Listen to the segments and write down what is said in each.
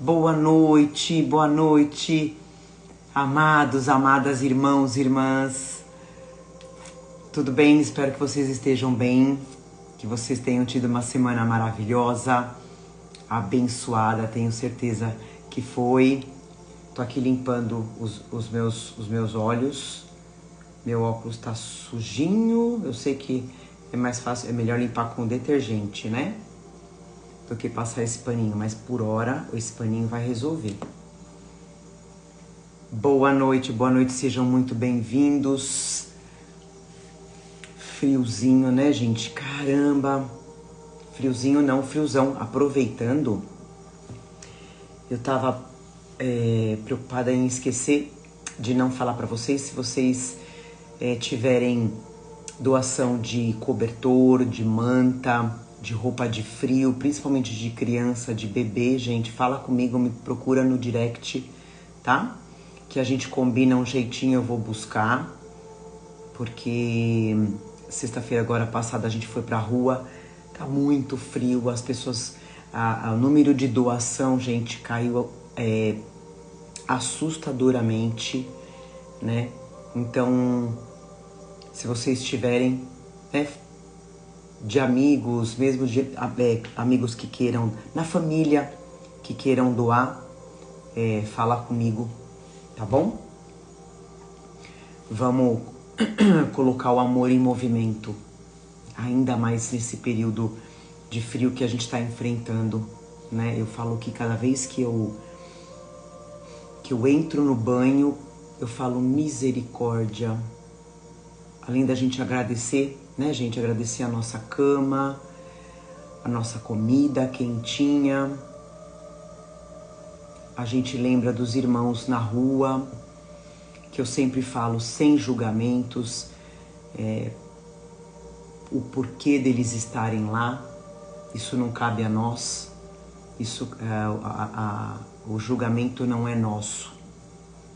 boa noite, amados, amadas, irmãos, irmãs. Tudo bem? Espero que vocês estejam bem, que vocês tenham tido uma semana maravilhosa, abençoada, tenho certeza que foi. Tô aqui limpando os meus olhos, meu óculos tá sujinho, eu sei que é mais fácil, é melhor limpar com detergente, né? Do que passar esse paninho, mas por hora esse paninho vai resolver. Boa noite, sejam muito bem-vindos. Friozinho, né, gente? Caramba! Friozinho não, friozão. Aproveitando, eu tava preocupada em esquecer de não falar pra vocês. Se vocês tiverem doação de cobertor, de manta, de roupa de frio, principalmente de criança, de bebê, gente, fala comigo, me procura no direct, tá? Que a gente combina um jeitinho, eu vou buscar, porque sexta-feira agora passada a gente foi pra rua, tá muito frio, as pessoas, o número de doação, gente, caiu assustadoramente, né? Então, se vocês tiverem, né, de amigos, mesmo de amigos que queiram, na família, que queiram doar, fala comigo, tá bom? Vamos colocar o amor em movimento, ainda mais nesse período de frio que a gente está enfrentando, né? Eu falo que cada vez que eu entro no banho, eu falo misericórdia. Além da gente agradecer, né, gente? Agradecer a nossa cama, a nossa comida quentinha. A gente lembra dos irmãos na rua, que eu sempre falo sem julgamentos, o porquê deles estarem lá. Isso não cabe a nós. Isso, o julgamento não é nosso.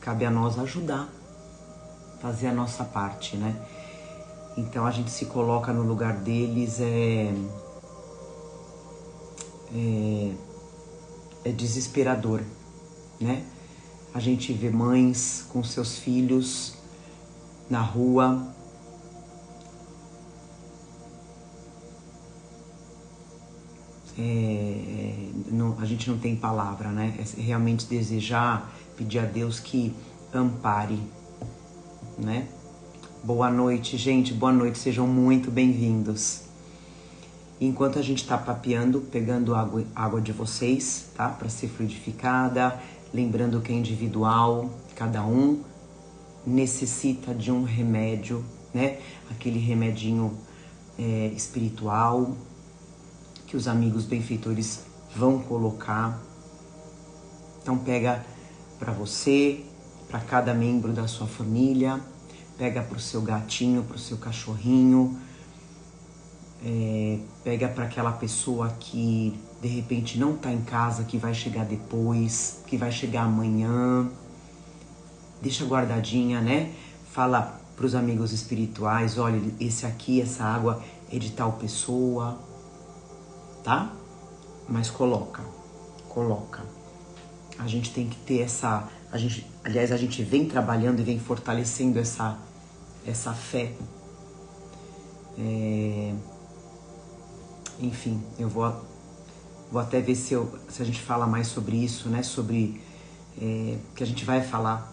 Cabe a nós ajudar, fazer a nossa parte, né? Então a gente se coloca no lugar deles, é desesperador, né? A gente vê mães com seus filhos na rua, a gente não tem palavra, né? É realmente desejar, pedir a Deus que ampare, né? Boa noite, gente, boa noite, sejam muito bem-vindos. Enquanto a gente tá papeando, pegando água de vocês, tá? Para ser fluidificada, lembrando que é individual, cada um necessita de um remédio, né? Aquele remedinho espiritual que os amigos benfeitores vão colocar. Então pega para você, para cada membro da sua família, pega para o seu gatinho, para o seu cachorrinho, pega para aquela pessoa que de repente não está em casa, que vai chegar depois, que vai chegar amanhã. Deixa guardadinha, né? Fala para os amigos espirituais, olha, esse aqui, essa água é de tal pessoa, tá? Mas coloca. A gente tem que ter a gente vem trabalhando e vem fortalecendo essa fé. Enfim, eu vou até ver se a gente fala mais sobre isso, né? Sobre que a gente vai falar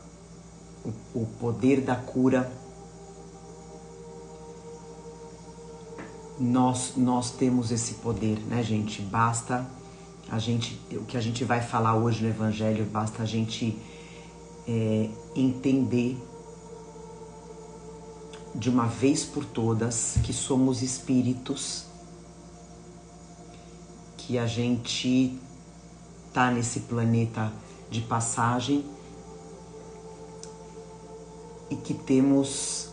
o poder da cura. Nós temos esse poder, né, gente? Basta o que a gente vai falar hoje no Evangelho, basta a gente entender de uma vez por todas que somos espíritos, que a gente tá nesse planeta de passagem e que temos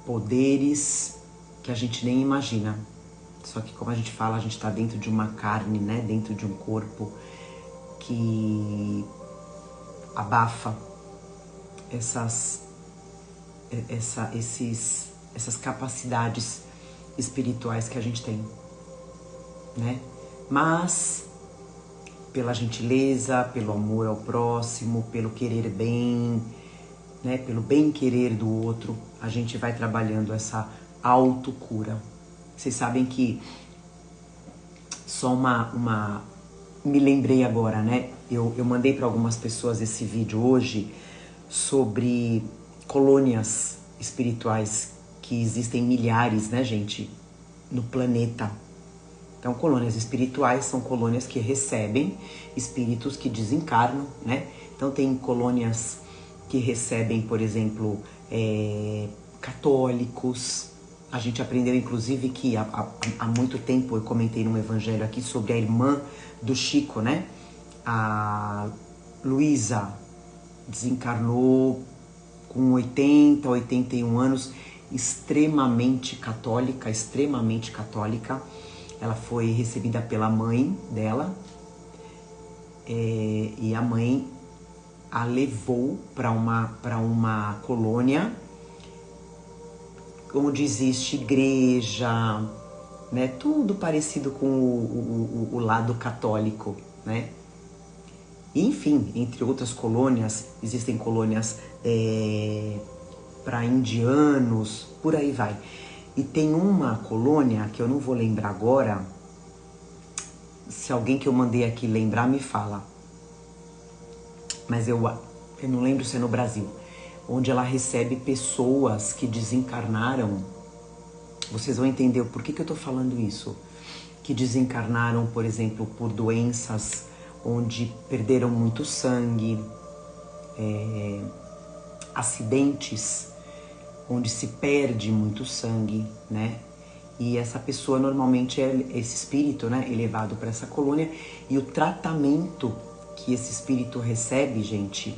poderes que a gente nem imagina. Só que, como a gente fala, a gente está dentro de uma carne, né? Dentro de um corpo que abafa essas capacidades espirituais que a gente tem, né? Mas pela gentileza, pelo amor ao próximo, pelo querer bem, né? Pelo bem querer do outro, a gente vai trabalhando essa autocura. Vocês sabem que só me lembrei agora, né? Eu mandei para algumas pessoas esse vídeo hoje sobre colônias espirituais que existem milhares, né, gente, no planeta. Então, colônias espirituais são colônias que recebem espíritos que desencarnam, né? Então, tem colônias que recebem, por exemplo, católicos. A gente aprendeu, inclusive, que há muito tempo eu comentei num evangelho aqui sobre a irmã do Chico, né? A Luísa desencarnou com 80, 81 anos, extremamente católica. Ela foi recebida pela mãe dela e a mãe a levou para uma colônia onde existe igreja, né? Tudo parecido com o lado católico, né? Enfim, entre outras colônias, existem colônias para indianos, por aí vai. E tem uma colônia que eu não vou lembrar agora. Se alguém que eu mandei aqui lembrar, me fala. Mas eu não lembro se é no Brasil. Onde ela recebe pessoas que desencarnaram. Vocês vão entender o porquê que eu tô falando isso. Que desencarnaram, por exemplo, por doenças onde perderam muito sangue, acidentes onde se perde muito sangue, né? E essa pessoa normalmente esse espírito, né, elevado para essa colônia, e o tratamento que esse espírito recebe, gente,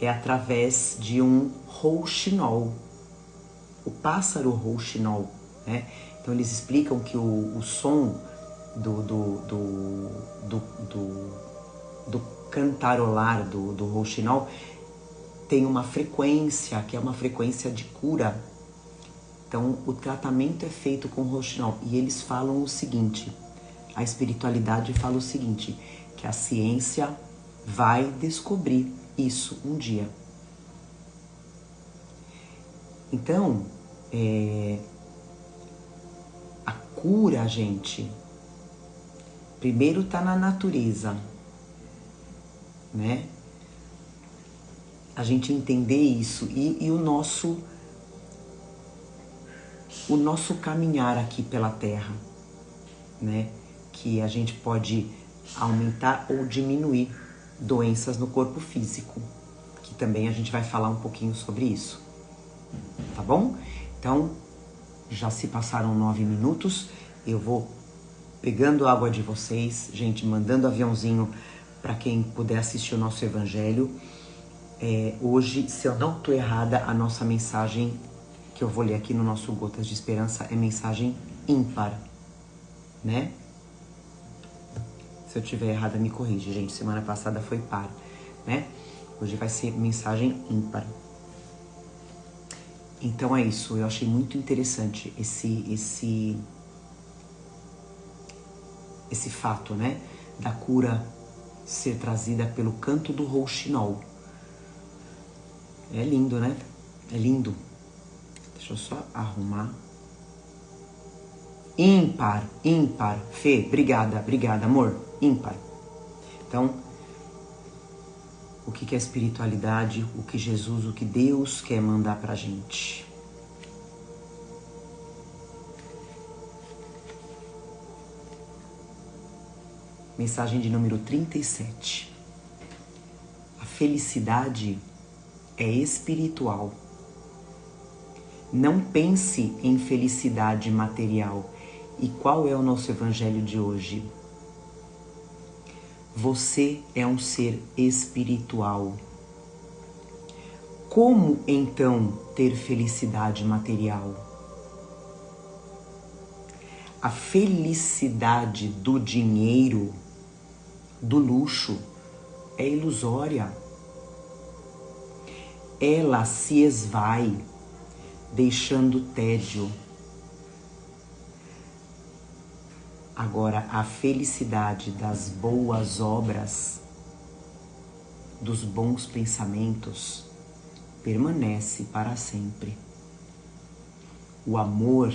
é através de um rouxinol, o pássaro rouxinol, né? Então eles explicam que o som do cantarolar do rouxinol tem uma frequência, que é uma frequência de cura. Então, o tratamento é feito com rouxinol. E eles falam o seguinte, a espiritualidade fala o seguinte, que a ciência vai descobrir isso um dia. Então, a cura, gente, primeiro tá na natureza, né? A gente entender isso e o nosso caminhar aqui pela Terra, né? Que a gente pode aumentar ou diminuir doenças no corpo físico, que também a gente vai falar um pouquinho sobre isso, tá bom? Então, já se passaram 9 minutos, eu vou pegando água de vocês, gente, mandando aviãozinho para quem puder assistir o nosso evangelho. Hoje, se eu não estou errada, a nossa mensagem que eu vou ler aqui no nosso Gotas de Esperança é mensagem ímpar, né? Se eu estiver errada, me corrige, gente. Semana passada foi par, né? Hoje vai ser mensagem ímpar. Então é isso. Eu achei muito interessante esse fato, né? Da cura ser trazida pelo canto do rouxinol. É lindo, né? É lindo. Deixa eu só arrumar. Ímpar. Fê, obrigada, amor. Ímpar. Então, o que é espiritualidade? O que Jesus, o que Deus quer mandar pra gente? Mensagem de número 37. A felicidade é espiritual. Não pense em felicidade material. E qual é o nosso evangelho de hoje? Você é um ser espiritual. Como então ter felicidade material? A felicidade do dinheiro, do luxo, é ilusória. Ela se esvai, deixando tédio. Agora, a felicidade das boas obras, dos bons pensamentos, permanece para sempre. O amor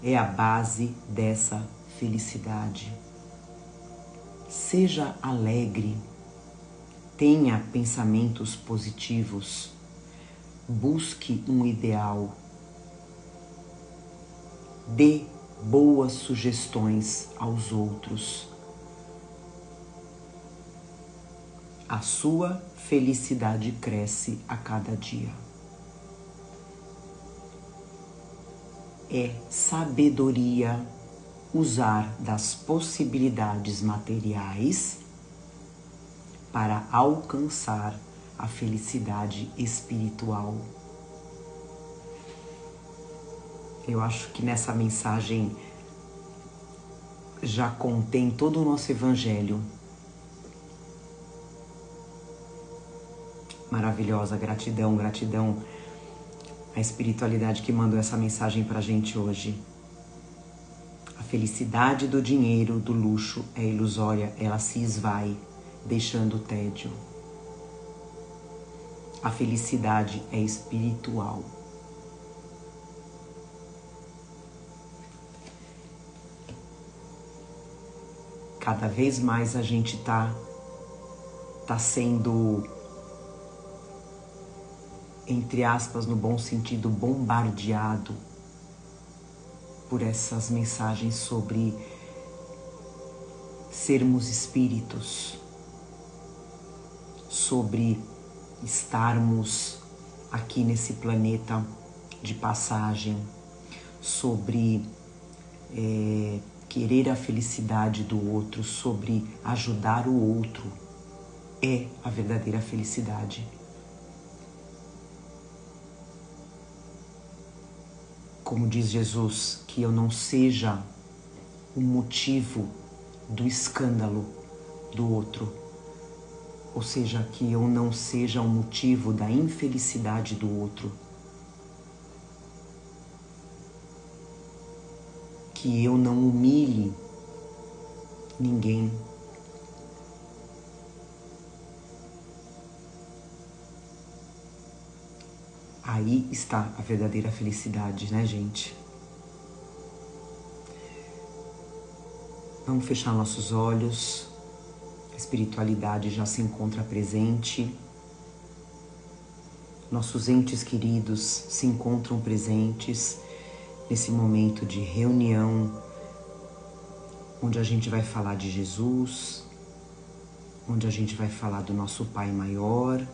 é a base dessa felicidade. Seja alegre, tenha pensamentos positivos, busque um ideal, dê boas sugestões aos outros. A sua felicidade cresce a cada dia. É sabedoria usar das possibilidades materiais para alcançar a felicidade espiritual. Eu acho que nessa mensagem já contém todo o nosso evangelho. Maravilhosa, gratidão, gratidão à espiritualidade que mandou essa mensagem pra gente hoje. A felicidade do dinheiro, do luxo é ilusória, ela se esvai, deixando o tédio. A felicidade é espiritual. Cada vez mais a gente tá sendo, entre aspas, no bom sentido, bombardeado por essas mensagens sobre sermos espíritos, sobre estarmos aqui nesse planeta de passagem, sobre querer a felicidade do outro, sobre ajudar o outro, é a verdadeira felicidade. Como diz Jesus, que eu não seja o motivo do escândalo do outro, ou seja, que eu não seja o motivo da infelicidade do outro, que eu não humilhe ninguém. Aí está a verdadeira felicidade, né, gente? Vamos fechar nossos olhos. A espiritualidade já se encontra presente. Nossos entes queridos se encontram presentes nesse momento de reunião, onde a gente vai falar de Jesus, onde a gente vai falar do nosso Pai Maior,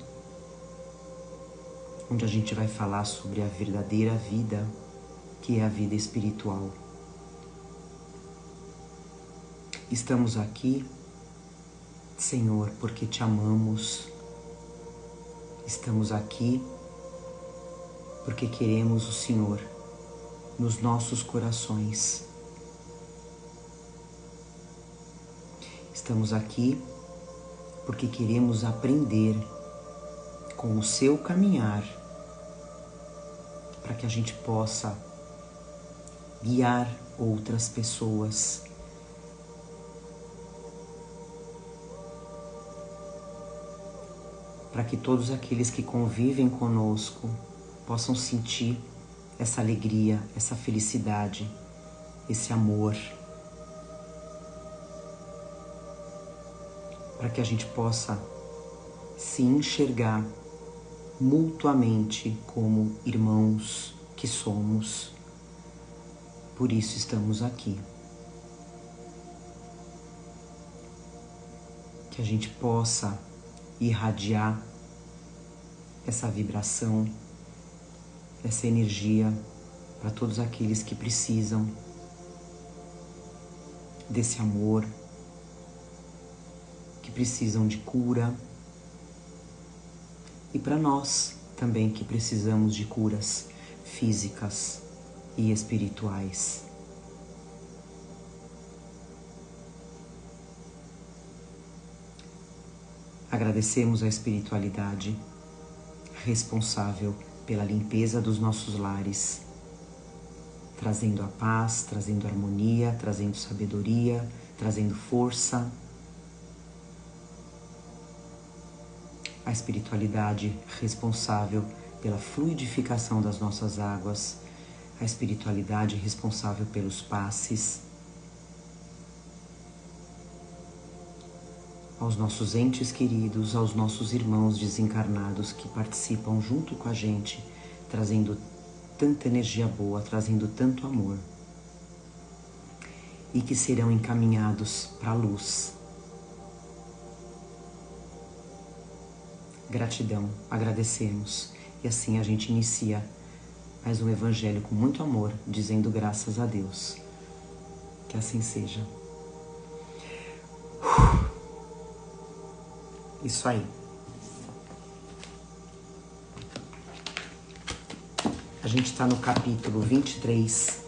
onde a gente vai falar sobre a verdadeira vida, que é a vida espiritual. Estamos aqui, Senhor, porque te amamos. Estamos aqui porque queremos o Senhor nos nossos corações. Estamos aqui porque queremos aprender com o seu caminhar, para que a gente possa guiar outras pessoas, para que todos aqueles que convivem conosco possam sentir essa alegria, essa felicidade, esse amor, para que a gente possa se enxergar mutuamente como irmãos que somos. Por isso estamos aqui. Que a gente possa irradiar essa vibração, essa energia para todos aqueles que precisam desse amor, que precisam de cura, e para nós também que precisamos de curas físicas e espirituais. Agradecemos a espiritualidade responsável pela limpeza dos nossos lares, trazendo a paz, trazendo harmonia, trazendo sabedoria, trazendo força. A espiritualidade responsável pela fluidificação das nossas águas, a espiritualidade responsável pelos passes, aos nossos entes queridos, aos nossos irmãos desencarnados que participam junto com a gente, trazendo tanta energia boa, trazendo tanto amor, e que serão encaminhados para a luz. Gratidão, agradecemos, e assim a gente inicia mais um evangelho com muito amor, dizendo graças a Deus. Que assim seja. Isso aí. A gente está no capítulo 23,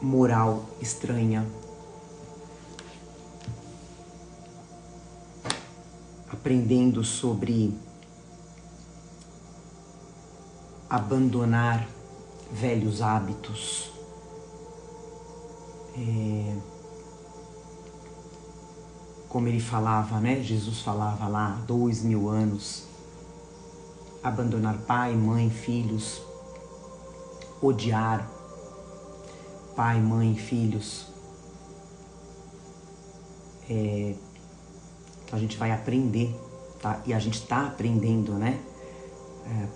Moral Estranha. Aprendendo sobre abandonar velhos hábitos. Como ele falava, né? Jesus falava lá há 2000 anos. Abandonar pai, mãe, filhos. Odiar pai, mãe, filhos. Então a gente vai aprender, tá? E a gente está aprendendo, né?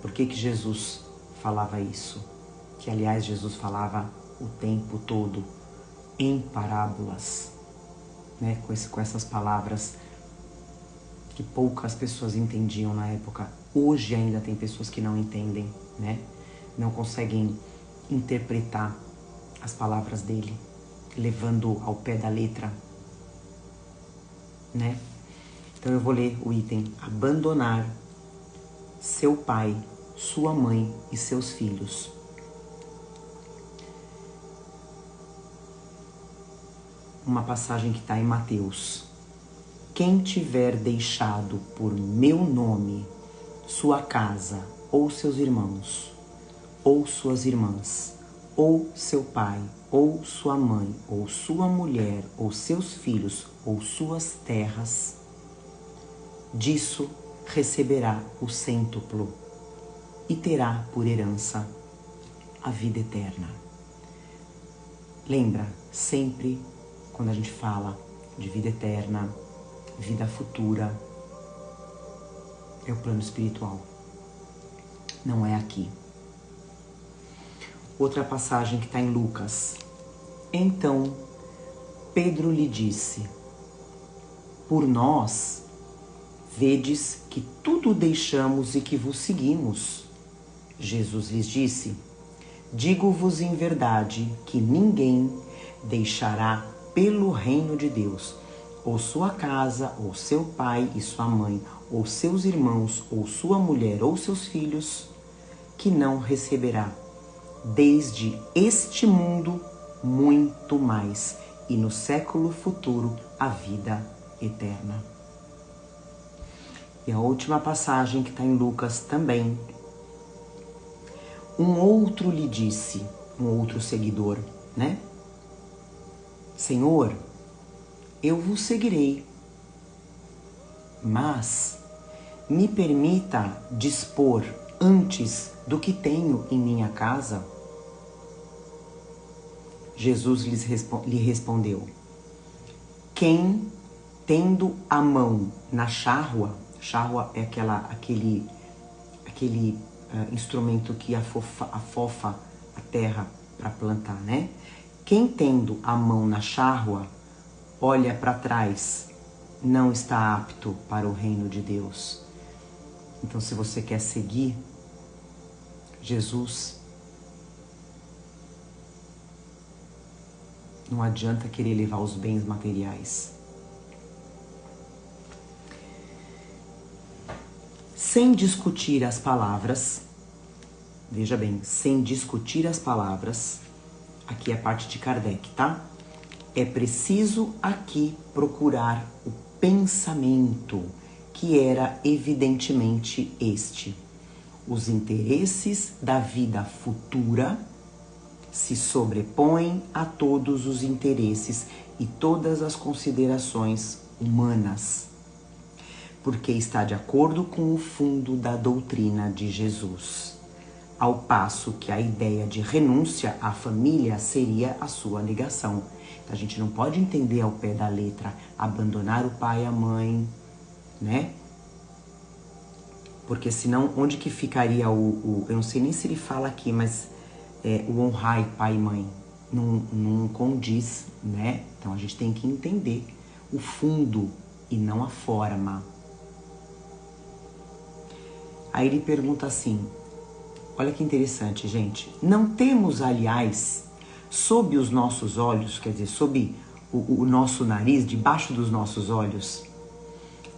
Por que Jesus falava isso? Que, aliás, Jesus falava o tempo todo em parábolas, né? Com essas palavras que poucas pessoas entendiam na época. Hoje ainda tem pessoas que não entendem, né? Não conseguem interpretar as palavras dele, levando ao pé da letra, né? Então eu vou ler o item: abandonar seu pai, sua mãe e seus filhos. Uma passagem que está em Mateus. Quem tiver deixado por meu nome sua casa, ou seus irmãos, ou suas irmãs, ou seu pai, ou sua mãe, ou sua mulher, ou seus filhos, ou suas terras, disso receberá o cêntuplo e terá por herança a vida eterna. Lembra, sempre quando a gente fala de vida eterna, vida futura, é o plano espiritual, não é aqui. Outra passagem que está em Lucas. Então Pedro lhe disse: por nós vedes que tudo deixamos e que vos seguimos. Jesus lhes disse: digo-vos em verdade que ninguém deixará pelo reino de Deus ou sua casa, ou seu pai e sua mãe, ou seus irmãos, ou sua mulher, ou seus filhos, que não receberá desde este mundo muito mais, e no século futuro a vida eterna. E a última passagem que está em Lucas também. Um outro lhe disse, um outro seguidor, né? Senhor, eu vos seguirei, mas me permita dispor antes do que tenho em minha casa? Jesus lhe respondeu: quem, tendo a mão na charrua é aquele instrumento que afofa a terra para plantar, né? Quem tendo a mão na charrua olha para trás, não está apto para o reino de Deus. Então, se você quer seguir Jesus, não adianta querer levar os bens materiais. Sem discutir as palavras, veja bem, sem discutir as palavras, aqui é a parte de Kardec, tá? É preciso aqui procurar o pensamento, que era evidentemente este: os interesses da vida futura se sobrepõe a todos os interesses e todas as considerações humanas, porque está de acordo com o fundo da doutrina de Jesus, ao passo que a ideia de renúncia à família seria a sua negação. Então, a gente não pode entender ao pé da letra abandonar o pai e a mãe, né? Porque senão, onde que ficaria eu não sei nem se ele fala aqui, mas o honrar pai e mãe não condiz, né? Então a gente tem que entender o fundo e não a forma. Aí ele pergunta assim, olha que interessante, gente. Não temos, aliás, sob os nossos olhos, quer dizer, sob o nosso nariz, debaixo dos nossos olhos,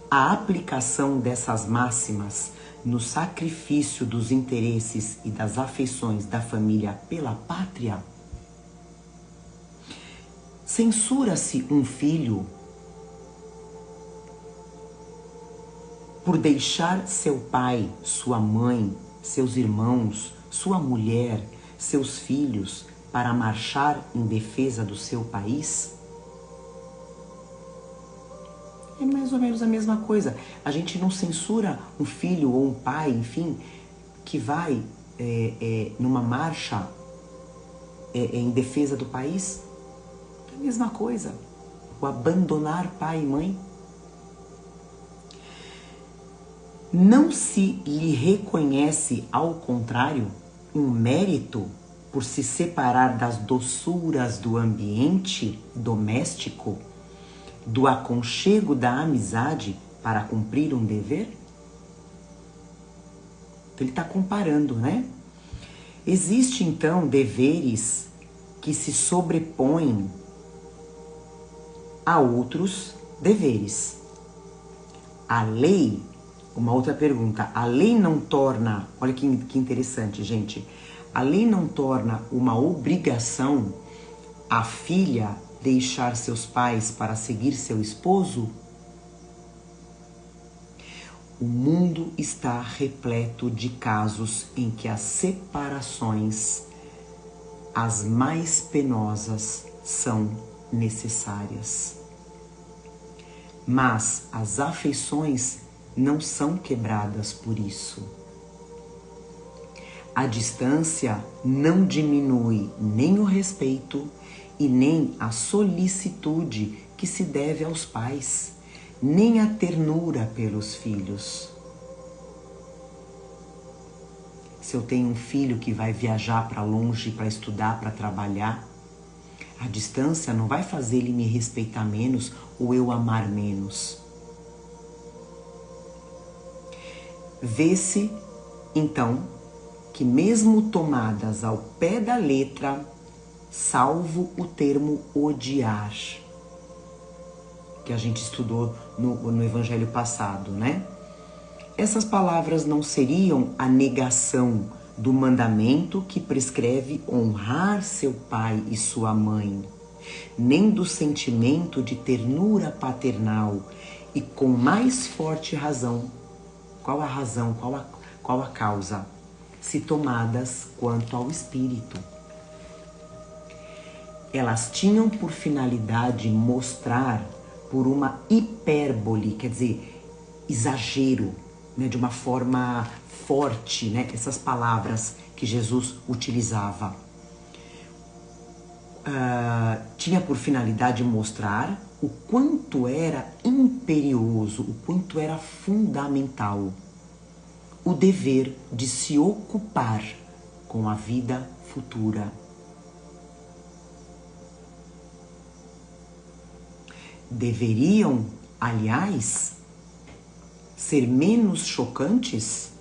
a aplicação dessas máximas no sacrifício dos interesses e das afeições da família pela pátria? Censura-se um filho por deixar seu pai, sua mãe, seus irmãos, sua mulher, seus filhos para marchar em defesa do seu país? É mais ou menos a mesma coisa. A gente não censura um filho ou um pai, enfim, que vai numa marcha em defesa do país. É a mesma coisa. O abandonar pai e mãe. Não se lhe reconhece, ao contrário, um mérito por se separar das doçuras do ambiente doméstico, do aconchego da amizade para cumprir um dever? Então ele está comparando, né? Existem então deveres que se sobrepõem a outros deveres. A lei, uma outra pergunta, a lei não torna, olha que interessante, gente, a lei não torna uma obrigação a filha deixar seus pais para seguir seu esposo? O mundo está repleto de casos em que as separações, as mais penosas, são necessárias. Mas as afeições não são quebradas por isso. A distância não diminui nem o respeito e nem a solicitude que se deve aos pais, nem a ternura pelos filhos. Se eu tenho um filho que vai viajar para longe para estudar, para trabalhar, a distância não vai fazer ele me respeitar menos ou eu amar menos. Vê-se, então, que mesmo tomadas ao pé da letra, salvo o termo odiar, que a gente estudou no evangelho passado, né? Essas palavras não seriam a negação do mandamento que prescreve honrar seu pai e sua mãe, nem do sentimento de ternura paternal, e com mais forte razão. Qual a razão? Qual a causa? Se tomadas quanto ao espírito. Elas tinham por finalidade mostrar por uma hipérbole, quer dizer, exagero, né, de uma forma forte, né, essas palavras que Jesus utilizava. Tinha por finalidade mostrar o quanto era imperioso, o quanto era fundamental o dever de se ocupar com a vida futura. Deveriam, aliás, ser menos chocantes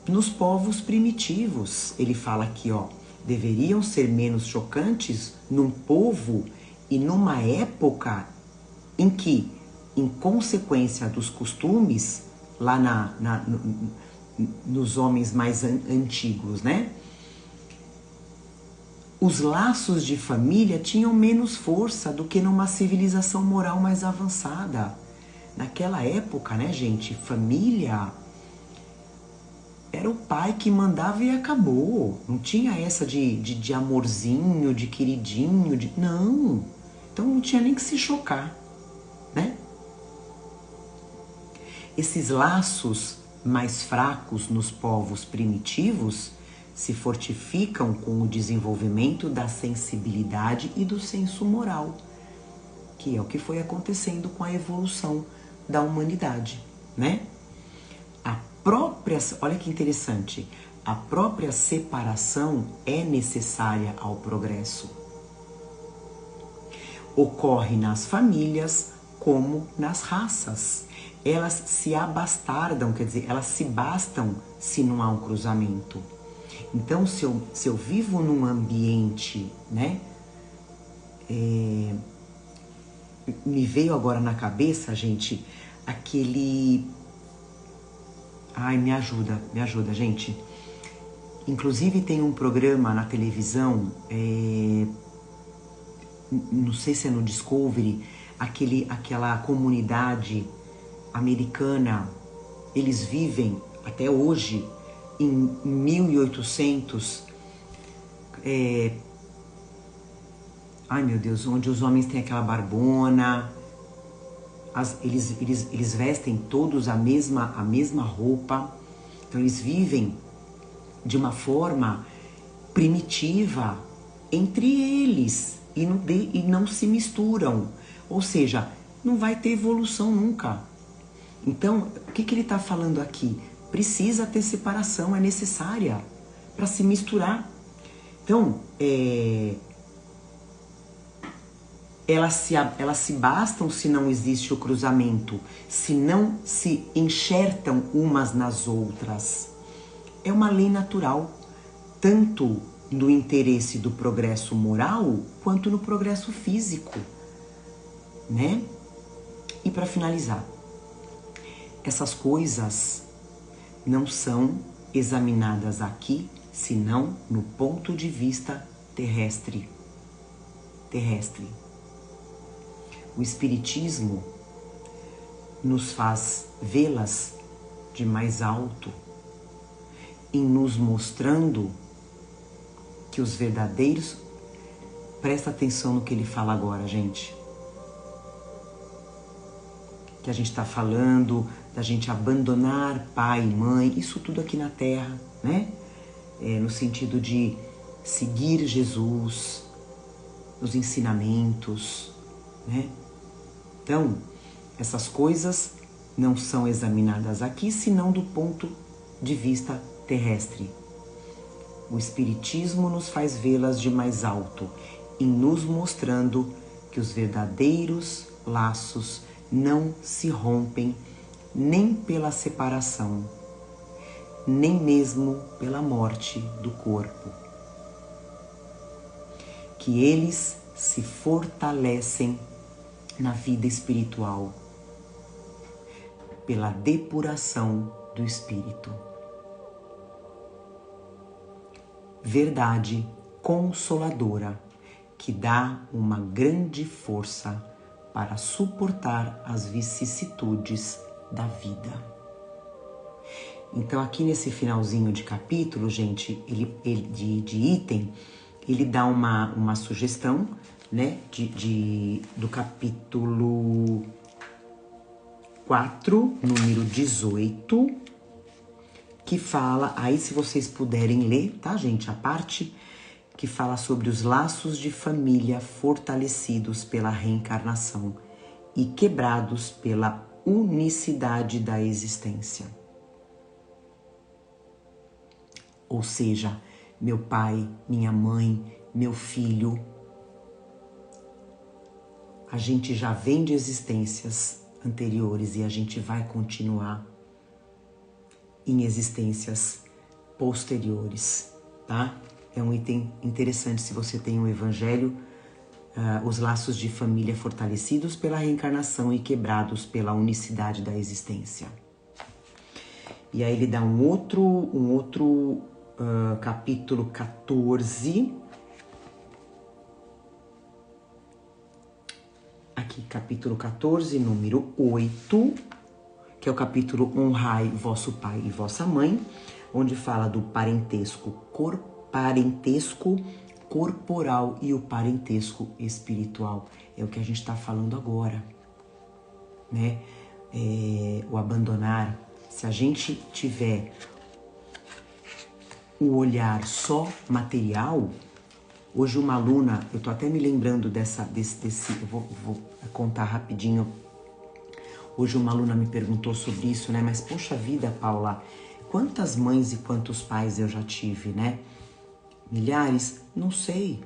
nos povos primitivos. Ele fala aqui, ó, deveriam ser menos chocantes num povo e numa época em que, em consequência dos costumes, lá nos homens mais antigos, né? Os laços de família tinham menos força do que numa civilização moral mais avançada. Naquela época, né, gente, família Era o pai que mandava e acabou. Não tinha essa de amorzinho, de queridinho, não. Então não tinha nem que se chocar, né? Esses laços mais fracos nos povos primitivos se fortificam com o desenvolvimento da sensibilidade e do senso moral, que é o que foi acontecendo com a evolução da humanidade, né? Olha que interessante, a própria separação é necessária ao progresso. Ocorre nas famílias como nas raças. Elas se abastardam, quer dizer, elas se bastam se não há um cruzamento. Então, se eu vivo num ambiente, né? Me veio agora na cabeça, gente, aquele... Ai, me ajuda, gente. Inclusive tem um programa na televisão, não sei se é no Discovery, aquela comunidade americana, eles vivem até hoje em 1800, ai meu Deus, onde os homens têm aquela barbona, eles vestem todos a mesma roupa, então eles vivem de uma forma primitiva entre eles e não se misturam, ou seja, não vai ter evolução nunca. Então, o que ele está falando aqui? Precisa ter separação, é necessária para se misturar. Então, elas se bastam se não existe o cruzamento, se não se enxertam umas nas outras. É uma lei natural, tanto no interesse do progresso moral, quanto no progresso físico, né? E para finalizar, essas coisas não são examinadas aqui, senão no ponto de vista terrestre. O Espiritismo nos faz vê-las de mais alto, em nos mostrando que os verdadeiros... Presta atenção no que ele fala agora, gente. Que a gente está falando da gente abandonar pai e mãe, isso tudo aqui na Terra, né? No sentido de seguir Jesus, os ensinamentos, né? Então, essas coisas não são examinadas aqui, senão do ponto de vista terrestre. O Espiritismo nos faz vê-las de mais alto, em nos mostrando que os verdadeiros laços não se rompem nem pela separação, nem mesmo pela morte do corpo. Que eles se fortalecem na vida espiritual pela depuração do espírito. Verdade consoladora que dá uma grande força para suportar as vicissitudes da vida. Então aqui nesse finalzinho de capítulo, gente, de item, ele dá uma sugestão, né, do capítulo 4, número 18, que fala, aí se vocês puderem ler, tá, gente, a parte que fala sobre os laços de família fortalecidos pela reencarnação e quebrados pela unicidade da existência. Ou seja, meu pai, minha mãe, meu filho, a gente já vem de existências anteriores e a gente vai continuar em existências posteriores, tá? É um item interessante se você tem um evangelho, os laços de família fortalecidos pela reencarnação e quebrados pela unicidade da existência. E aí ele dá um outro capítulo 14, aqui capítulo 14, número 8, que é o capítulo Honrai vosso pai e vossa mãe, onde fala do parentesco corporal e o parentesco espiritual. É o que a gente está falando agora, né? O abandonar. Se a gente tiver o olhar só material, hoje uma aluna, eu tô até me lembrando eu vou contar rapidinho. Hoje uma aluna me perguntou sobre isso, né? Mas poxa vida, Paula, quantas mães e quantos pais eu já tive, né? Milhares? Não sei.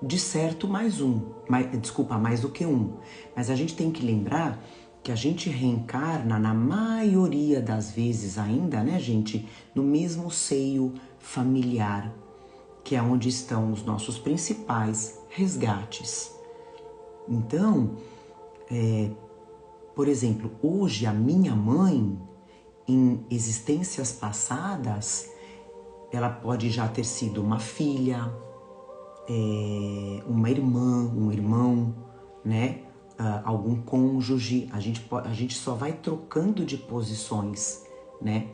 De certo, mais do que um. Mas a gente tem que lembrar que a gente reencarna, na maioria das vezes ainda, né, gente, no mesmo seio familiar, que é onde estão os nossos principais resgates. Então, por exemplo, hoje a minha mãe, em existências passadas, ela pode já ter sido uma filha, uma irmã, um irmão, né? Algum cônjuge. A gente só vai trocando de posições, né?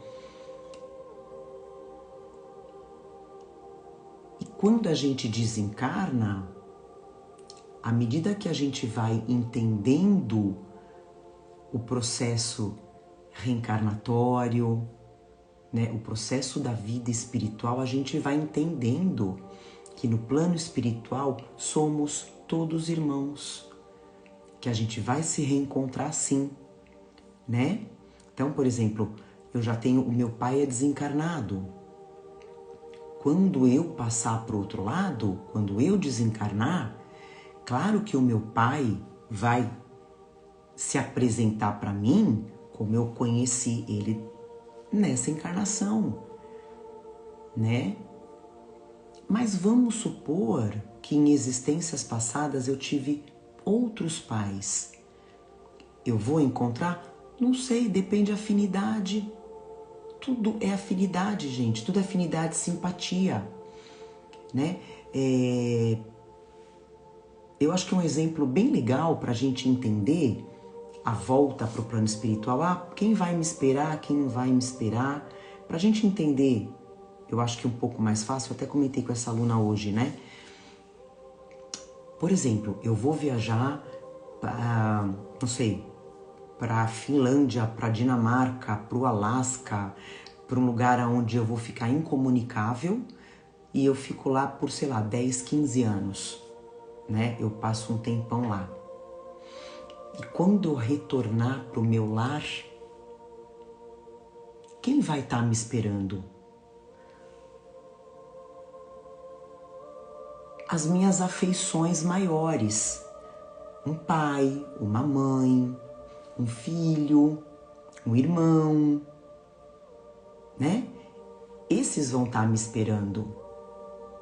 E quando a gente desencarna, à medida que a gente vai entendendo o processo reencarnatório, né, o processo da vida espiritual, a gente vai entendendo que no plano espiritual somos todos irmãos, que a gente vai se reencontrar sim, né? Então, por exemplo, eu já tenho, o meu pai é desencarnado. Quando eu passar para o outro lado, quando eu desencarnar, claro que o meu pai vai se apresentar para mim como eu conheci ele nessa encarnação, né? Mas vamos supor que em existências passadas eu tive outros pais. Eu vou encontrar? Não sei, depende da afinidade. Tudo é afinidade, gente. Tudo é afinidade, simpatia, né? Eu acho que um exemplo bem legal para a gente entender a volta para o plano espiritual. Quem vai me esperar, quem não vai me esperar. Para a gente entender, eu acho que é um pouco mais fácil, eu até comentei com essa aluna hoje, né? Por exemplo, eu vou viajar para, não sei, para a Finlândia, para a Dinamarca, para o Alasca, para um lugar onde eu vou ficar incomunicável e eu fico lá por, sei lá, 10, 15 anos, né? Eu passo um tempão lá. E quando eu retornar para o meu lar, quem vai estar me esperando? As minhas afeições maiores. Um pai, uma mãe, um filho, um irmão, né? Esses vão estar me esperando.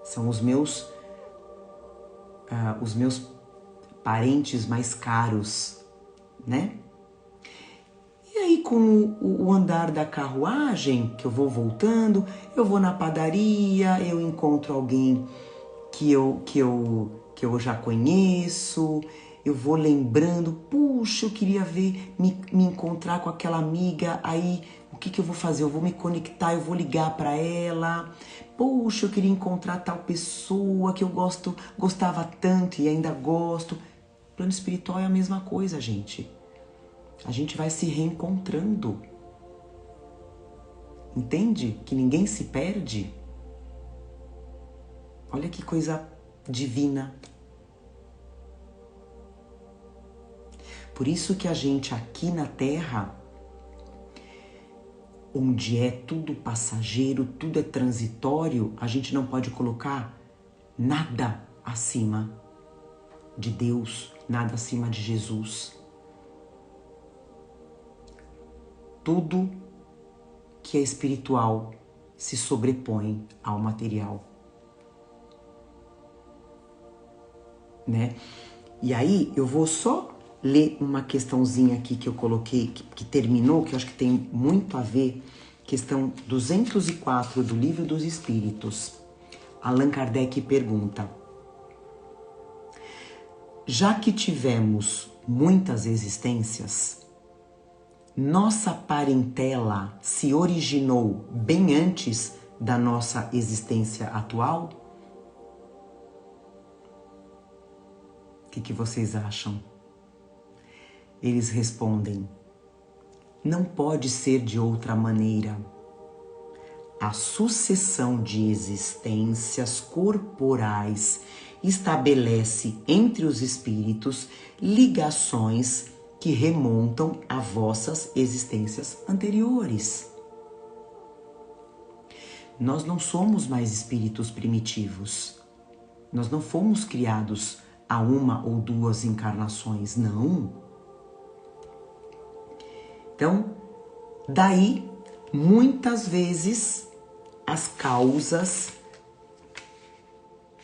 São os meus parentes mais caros, né? E aí, com o andar da carruagem, que eu vou voltando, eu vou na padaria, eu encontro alguém que eu já conheço, eu vou lembrando, puxa, eu queria me encontrar com aquela amiga, aí o que eu vou fazer? Eu vou me conectar, eu vou ligar para ela, puxa, eu queria encontrar tal pessoa que eu gostava tanto e ainda gosto. O plano espiritual é a mesma coisa, gente. A gente vai se reencontrando. Entende? Que ninguém se perde. Olha que coisa divina. Por isso que a gente aqui na Terra, onde é tudo passageiro, tudo é transitório, a gente não pode colocar nada acima de Deus, nada acima de Jesus. Tudo que é espiritual se sobrepõe ao material, né? E aí eu vou só ler uma questãozinha aqui que eu coloquei, que terminou, que eu acho que tem muito a ver, questão 204 do Livro dos Espíritos. Allan Kardec pergunta: já que tivemos muitas existências, Nossa parentela se originou bem antes da nossa existência atual? O que vocês acham? Eles respondem: não pode ser de outra maneira. A sucessão de existências corporais estabelece entre os espíritos ligações que remontam a vossas existências anteriores. Nós não somos mais espíritos primitivos. Nós não fomos criados há uma ou duas encarnações, não. Então, daí, muitas vezes, as causas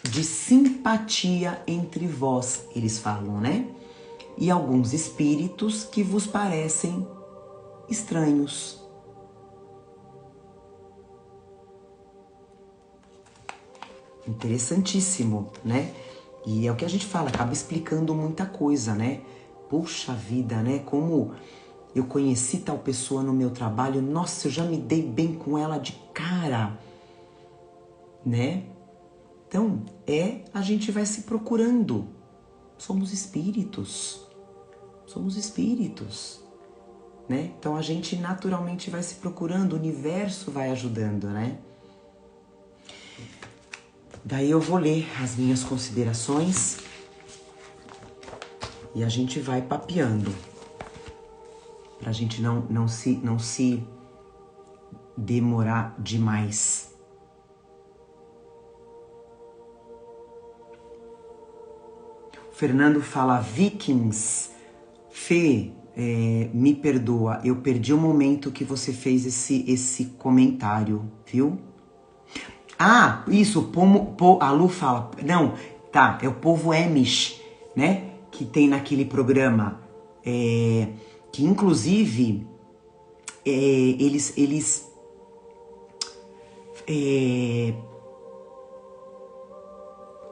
de simpatia entre vós, eles falam, né? E alguns espíritos que vos parecem estranhos. Interessantíssimo, né? E é o que a gente fala, acaba explicando muita coisa, né? Puxa vida, né? Como eu conheci tal pessoa no meu trabalho, nossa, eu já me dei bem com ela de cara, né? Então, a gente vai se procurando. Somos espíritos. Somos espíritos, né? Então a gente naturalmente vai se procurando, o universo vai ajudando, né? Daí eu vou ler as minhas considerações e a gente vai papeando, pra gente não se demorar demais. O Fernando fala: Vikings, Fê, me perdoa, eu perdi o momento que você fez esse comentário, viu? Ah, isso, a Lu fala, não, tá, é o povo Amish, né, que tem naquele programa, que inclusive,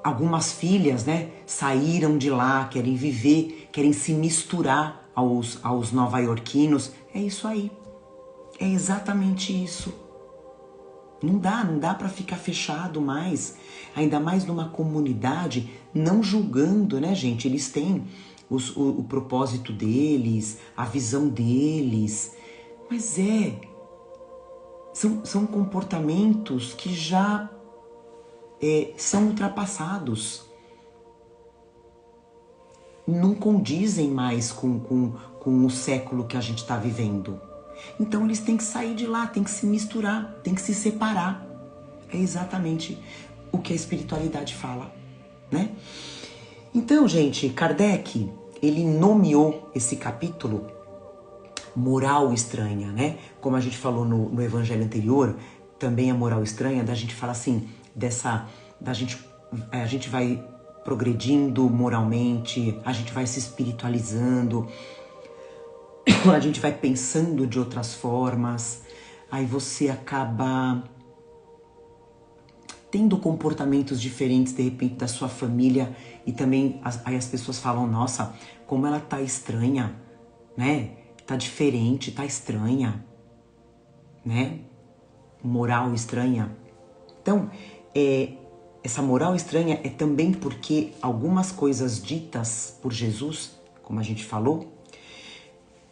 algumas filhas, né, saíram de lá, querem viver, querem se misturar aos nova-iorquinos, é isso aí, é exatamente isso. Não dá para ficar fechado mais, ainda mais numa comunidade, não julgando, né, gente? Eles têm o propósito deles, a visão deles, mas são comportamentos que já são ultrapassados, não condizem mais com o século que a gente está vivendo. Então eles têm que sair de lá, têm que se misturar, têm que se separar. É exatamente o que a espiritualidade fala, né? Então, gente, Kardec, ele nomeou esse capítulo moral estranha, né? Como a gente falou no evangelho anterior, também a moral estranha, da gente fala assim, a gente vai progredindo moralmente, a gente vai se espiritualizando, a gente vai pensando de outras formas, aí você acaba tendo comportamentos diferentes, de repente, da sua família, e também aí as pessoas falam, nossa, como ela tá estranha, né? Tá diferente, tá estranha, né? Moral estranha. Então, essa moral estranha é também porque algumas coisas ditas por Jesus, como a gente falou,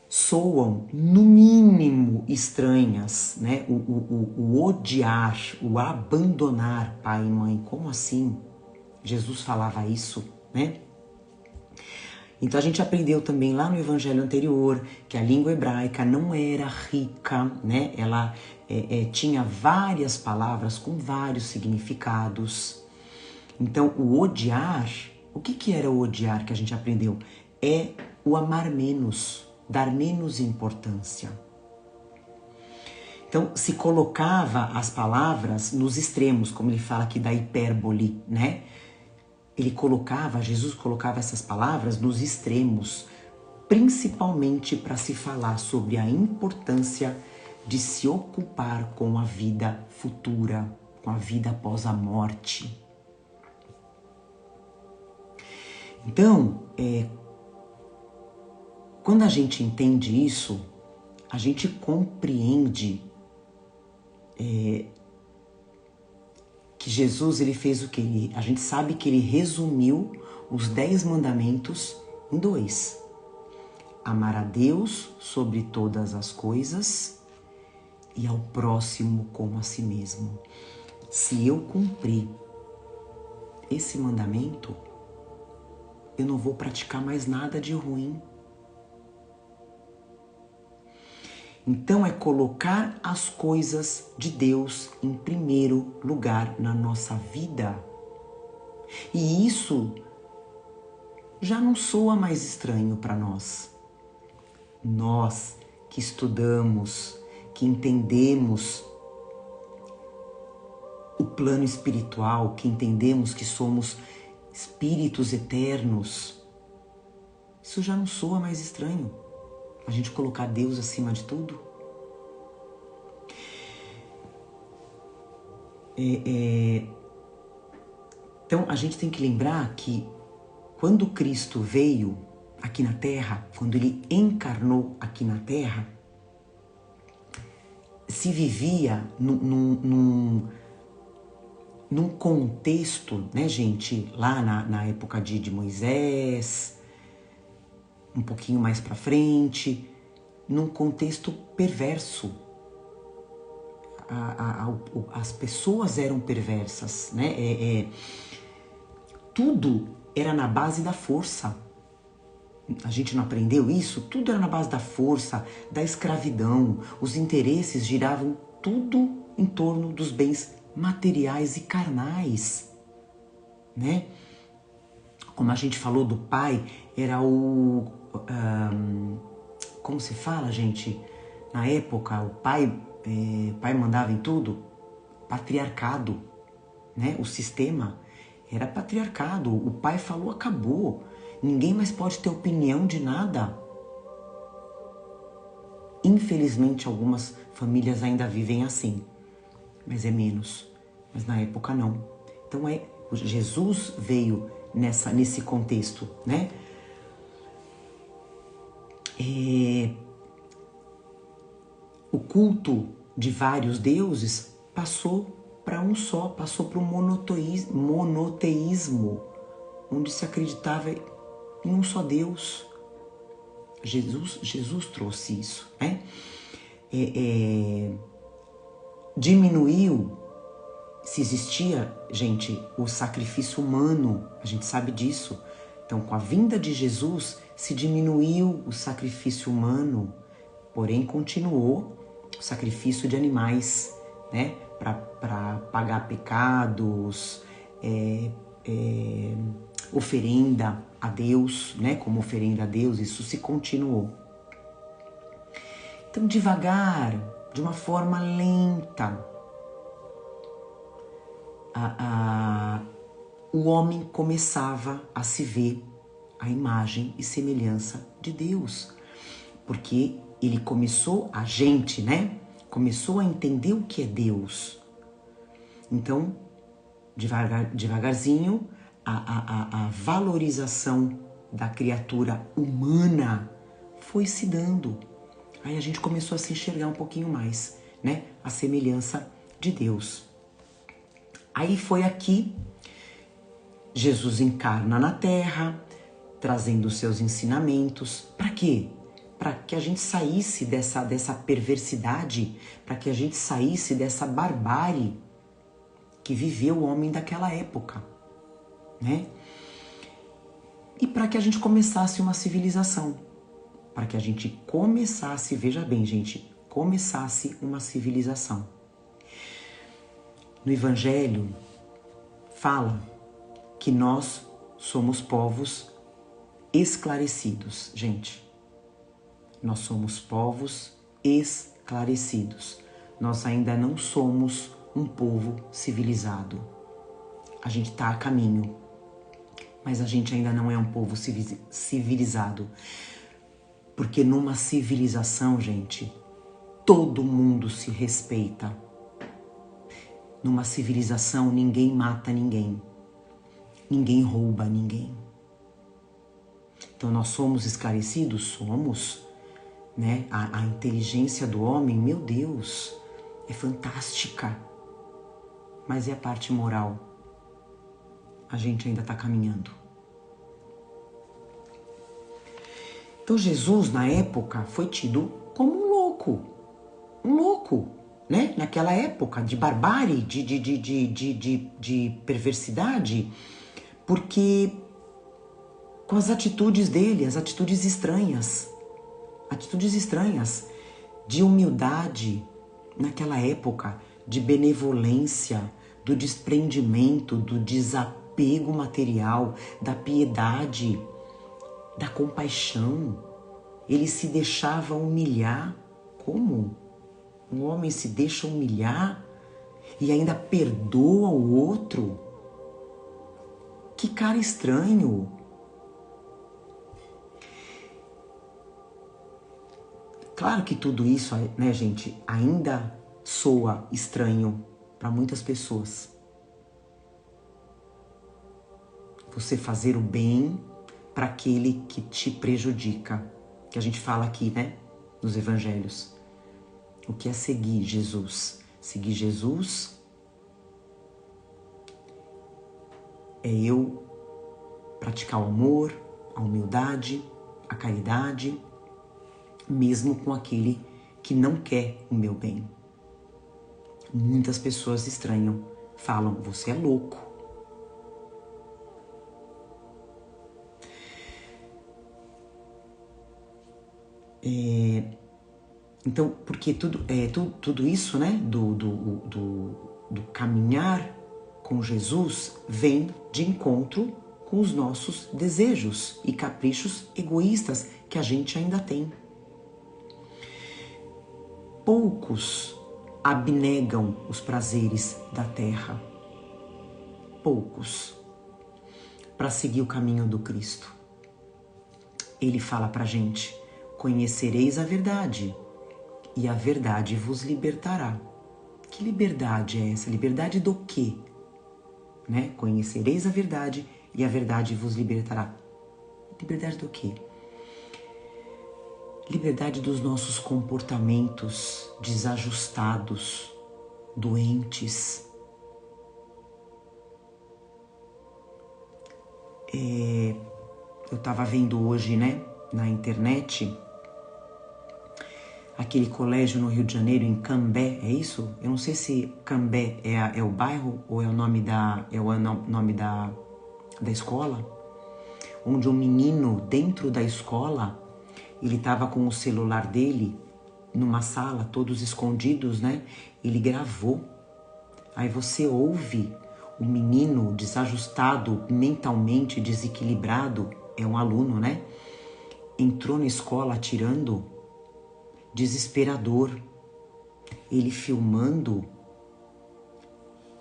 soam, no mínimo, estranhas, né? O odiar, o abandonar pai e mãe. Como assim? Jesus falava isso, né? Então a gente aprendeu também lá no evangelho anterior que a língua hebraica não era rica, né? Ela tinha várias palavras com vários significados. Então o odiar, o que era o odiar que a gente aprendeu? É o amar menos, dar menos importância. Então se colocava as palavras nos extremos, como ele fala aqui da hipérbole, né? Jesus colocava essas palavras nos extremos, principalmente para se falar sobre a importância de se ocupar com a vida futura, com a vida após a morte. Então, quando a gente entende isso, a gente compreende que Jesus, ele fez o quê? A gente sabe que ele resumiu os 10 mandamentos em 2. Amar a Deus sobre todas as coisas e ao próximo como a si mesmo. Se eu cumprir esse mandamento, eu não vou praticar mais nada de ruim. Então é colocar as coisas de Deus em primeiro lugar na nossa vida. E isso já não soa mais estranho para nós. Nós que estudamos, que entendemos o plano espiritual, que entendemos que somos espíritos eternos, isso já não soa mais estranho. A gente colocar Deus acima de tudo. Então a gente tem que lembrar que quando Cristo veio aqui na Terra, quando ele encarnou aqui na Terra, se vivia num contexto, né, gente, lá na época de Moisés, um pouquinho mais para frente, num contexto perverso. As pessoas eram perversas, né? Tudo era na base da força. A gente não aprendeu isso? Tudo era na base da força, da escravidão. Os interesses giravam tudo em torno dos bens materiais e carnais, né? Como a gente falou do pai, era como se fala, gente? Na época, o pai mandava em tudo. Patriarcado, né? O sistema era patriarcado. O pai falou, acabou. Ninguém mais pode ter opinião de nada. Infelizmente, algumas famílias ainda vivem assim, mas é menos. Mas na época não. Então Jesus veio nesse contexto, né? O culto de vários deuses passou para um só, passou para o monoteísmo, onde se acreditava em um só Deus. Jesus trouxe isso, né? Diminuiu, se existia, gente, o sacrifício humano, a gente sabe disso. Então, com a vinda de Jesus, se diminuiu o sacrifício humano, porém continuou o sacrifício de animais, né? Para pagar pecados, oferenda a Deus, né? Como oferenda a Deus, isso se continuou. Então, devagar, de uma forma lenta, o homem começava a se ver a imagem e semelhança de Deus, porque ele começou, a gente, né? Começou a entender o que é Deus. Então, devagarzinho, a valorização da criatura humana foi se dando. Aí a gente começou a se enxergar um pouquinho mais, né? A semelhança de Deus. Aí foi aqui, Jesus encarna na Terra, trazendo os seus ensinamentos. Para quê? Para que a gente saísse dessa perversidade, para que a gente saísse dessa barbárie que viveu o homem daquela época, né? E para que a gente começasse uma civilização, para que a gente começasse, veja bem, gente, começasse uma civilização. No Evangelho fala que nós somos povos esclarecidos, gente. Nós somos povos esclarecidos. Nós ainda não somos um povo civilizado. A gente está a caminho, mas a gente ainda não é um povo civilizado. Porque numa civilização, gente, todo mundo se respeita. Numa civilização, ninguém mata ninguém. Ninguém rouba ninguém. Então, nós somos esclarecidos? Somos. né? A inteligência do homem, meu Deus, é fantástica. Mas e a parte moral? A gente ainda está caminhando. Então Jesus, na época, foi tido como um louco, né? Naquela época de barbárie, de perversidade, porque com as atitudes dele, as atitudes estranhas, de humildade naquela época, de benevolência, do desprendimento, do desapego material, da piedade, da compaixão. Ele se deixava humilhar. Como? Um homem se deixa humilhar e ainda perdoa o outro? Que cara estranho. Claro que tudo isso, né, gente, ainda soa estranho para muitas pessoas. Você fazer o bem para aquele que te prejudica, que a gente fala aqui, né, nos evangelhos. O que é seguir Jesus? Seguir Jesus é eu praticar o amor, a humildade, a caridade, mesmo com aquele que não quer o meu bem. Muitas pessoas estranham, falam, você é louco. Então, porque tudo isso, né, do caminhar com Jesus vem de encontro com os nossos desejos e caprichos egoístas que a gente ainda tem. Poucos abnegam os prazeres da terra. Poucos. Para seguir o caminho do Cristo. Ele fala pra gente, conhecereis a verdade e a verdade vos libertará. Que liberdade é essa? Liberdade do quê? Né? Conhecereis a verdade e a verdade vos libertará. Liberdade do quê? Liberdade dos nossos comportamentos desajustados, doentes. Eu estava vendo hoje, né, na internet, aquele colégio no Rio de Janeiro, em Cambé, é isso? Eu não sei se Cambé é o bairro ou é o nome da escola, onde um menino dentro da escola, ele estava com o celular dele numa sala, todos escondidos, né? Ele gravou. Aí você ouve o menino desajustado, mentalmente desequilibrado, é um aluno, né? Entrou na escola atirando, desesperador. Ele filmando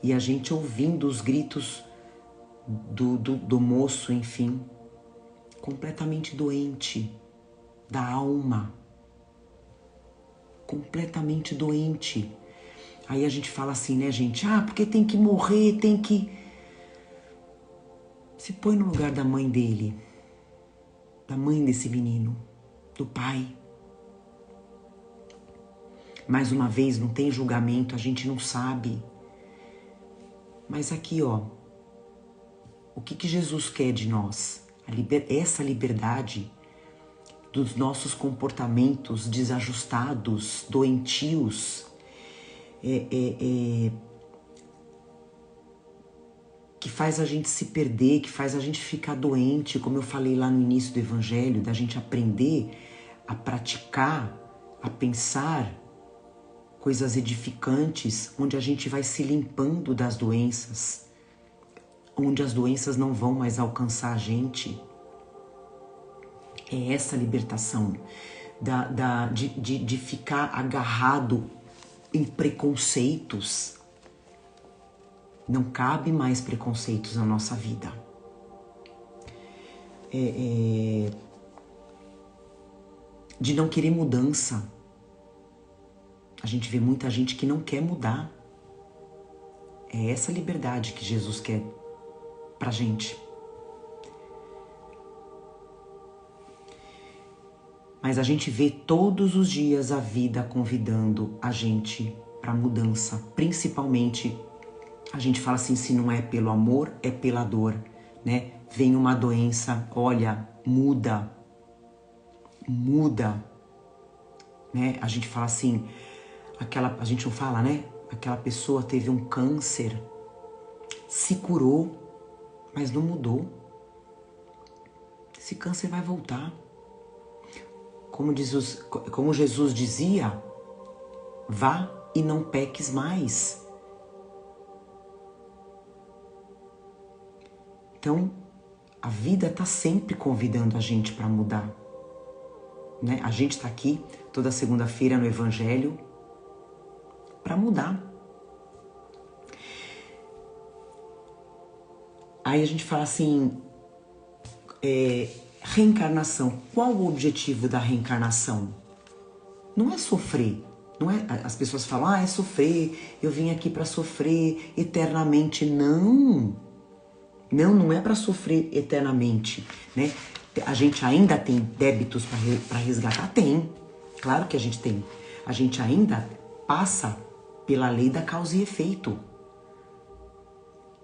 e a gente ouvindo os gritos do moço, enfim, completamente doente da alma, completamente doente. Aí a gente fala assim, né, gente? Porque tem que morrer, tem que... Se põe no lugar da mãe dele, da mãe desse menino, do pai. Mais uma vez, não tem julgamento, a gente não sabe. Mas aqui, ó, o que Jesus quer de nós? Essa liberdade dos nossos comportamentos desajustados, doentios, que faz a gente se perder, que faz a gente ficar doente, como eu falei lá no início do Evangelho, da gente aprender a praticar, a pensar coisas edificantes, onde a gente vai se limpando das doenças, onde as doenças não vão mais alcançar a gente. É essa libertação de ficar agarrado em preconceitos. Não cabe mais preconceitos na nossa vida. De não querer mudança. A gente vê muita gente que não quer mudar. É essa liberdade que Jesus quer pra gente. Mas a gente vê todos os dias a vida convidando a gente para mudança. Principalmente, a gente fala assim, se não é pelo amor, é pela dor, né? Vem uma doença, olha, muda, né? A gente fala assim, a gente não fala, né? Aquela pessoa teve um câncer, se curou, mas não mudou. Esse câncer vai voltar. Como Jesus dizia, vá e não peques mais. Então, a vida está sempre convidando a gente para mudar, né? A gente está aqui toda segunda-feira no Evangelho para mudar. Aí a gente fala assim, reencarnação. Qual o objetivo da reencarnação? Não é sofrer. Não é, as pessoas falam, é sofrer, eu vim aqui para sofrer eternamente. Não é para sofrer eternamente, né? A gente ainda tem débitos para resgatar? Tem, claro que a gente tem. A gente ainda passa pela lei da causa e efeito.